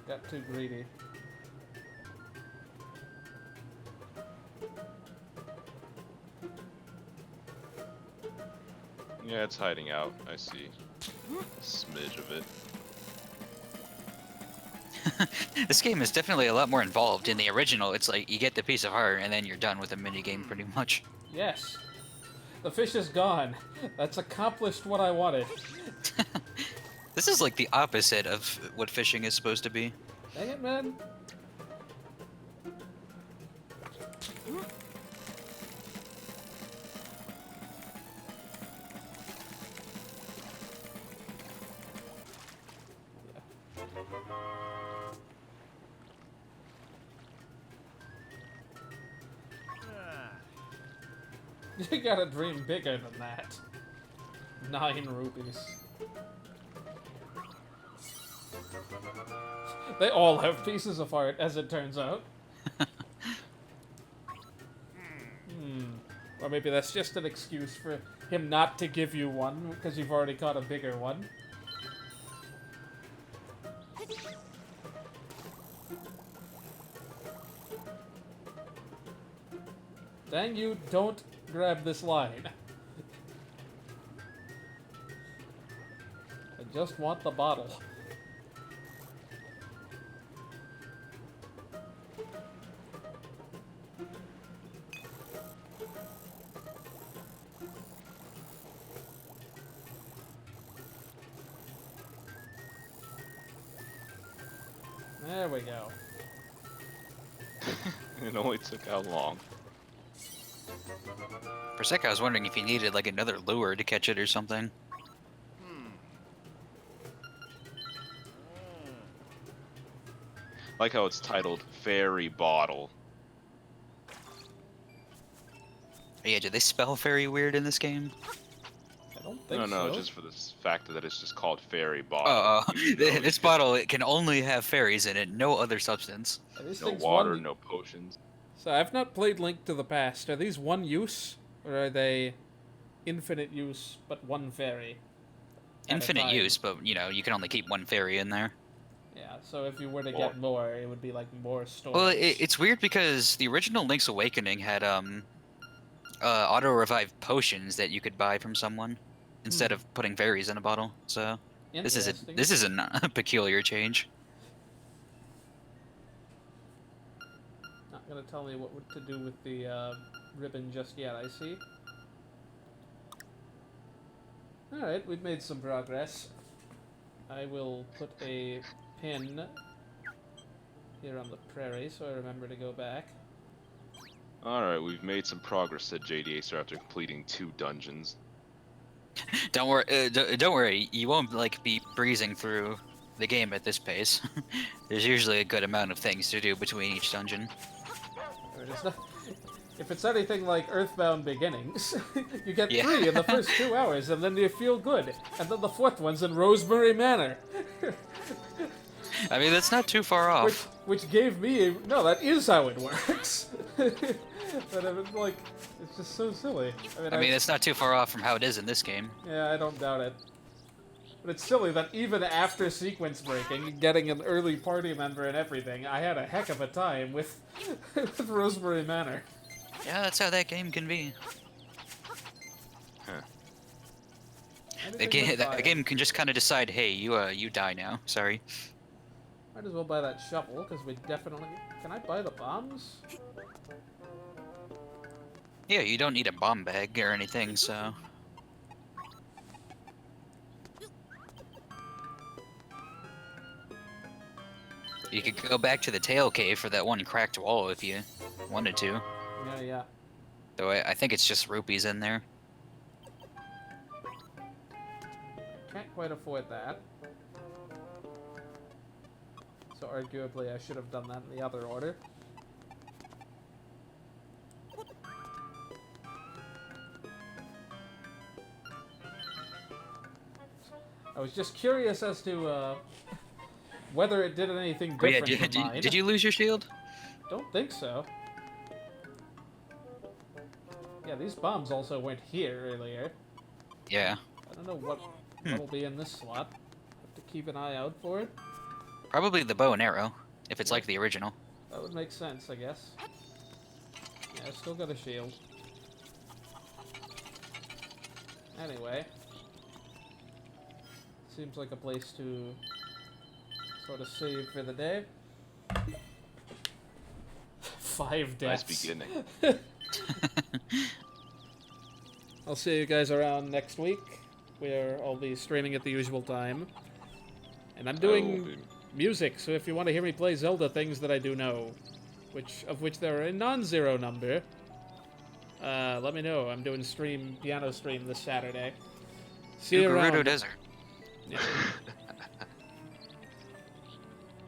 got too greedy. Yeah, it's hiding out. I see a smidge of it. This game is definitely a lot more involved. In the original, it's like you get the piece of heart and then you're done with the minigame pretty much. Yes. The fish is gone. That's accomplished what I wanted. This is like the opposite of what fishing is supposed to be. Dang it, man. You gotta dream bigger than that. 9 rupees. They all have pieces of art, as it turns out. Or maybe that's just an excuse for him not to give you one, because you've already caught a bigger one. Dang you, don't grab this line. I just want the bottle. There we go. It only took how long? For a sec, I was wondering if you needed like another lure to catch it or something. Like how it's titled Fairy Bottle. Yeah, do they spell very weird in this game? I don't think No, so. just for the fact that it's just called Fairy Bottle. Oh, Even though this it bottle, it can only have fairies in it, no other substance. Are these no things water, one... no potions. So I've not played Link to the Past. Are these one use, or are they infinite use but one fairy? at a Infinite time? use, but you know, you can only keep one fairy in there. Yeah, so if you were to Or- get more, it would be like more stories. Well, it's weird because the original Link's Awakening had auto revive potions that you could buy from someone instead of putting fairies in a bottle. So this is Interesting. a peculiar change. Not gonna tell me what to do with the ribbon just yet, I see. Alright, we've made some progress. I will put a pin here on the prairie so I remember to go back. Alright, we've made some progress, said JDacer after completing 2 dungeons. Don't worry, don't worry. You won't like be breezing through the game at this pace. There's usually a good amount of things to do between each dungeon. Alright, it's not, if it's anything like Earthbound Beginnings, you get Yeah. 3 in the first 2 hours and then you feel good. And then the 4th one's in Rosemary Manor. I mean, that's not too far off. Which gave me a... No, that is how it works. But I was like, it's just so silly. I mean, it's not too far off from how it is in this game. Yeah, I don't doubt it. But it's silly that even after sequence breaking, getting an early party member and everything, I had a heck of a time with, with Rosemary Manor. Yeah, that's how that game can be. Huh. That game can just kind of decide, hey, you die now. Sorry. Might as well buy that shovel, because we definitely... Can I buy the bombs? Yeah, you don't need a bomb bag or anything, so... You could go back to the tail cave for that one cracked wall if you wanted to. Yeah. Though I think it's just rupees in there. Can't quite afford that. So arguably I should have done that in the other order. I was just curious as to whether it did anything But yeah, different from mine. did you lose your shield? Don't think so. Yeah, these bombs also went here earlier. Yeah. I don't know what'll be in this slot. Have to keep an eye out for it. Probably the bow and arrow, if it's like the original. That would make sense, I guess. Yeah, I still got a shield. Anyway. Seems like a place to sort of save for the day. 5 Nice deaths. beginning. I'll see you guys around next week, where I'll be streaming at the usual time. And I'm doing music, so if you want to hear me play Zelda things that I do know, of which there are a non-zero number, let me know. I'm doing piano stream this Saturday. See you Gerudo around. Desert. Yeah.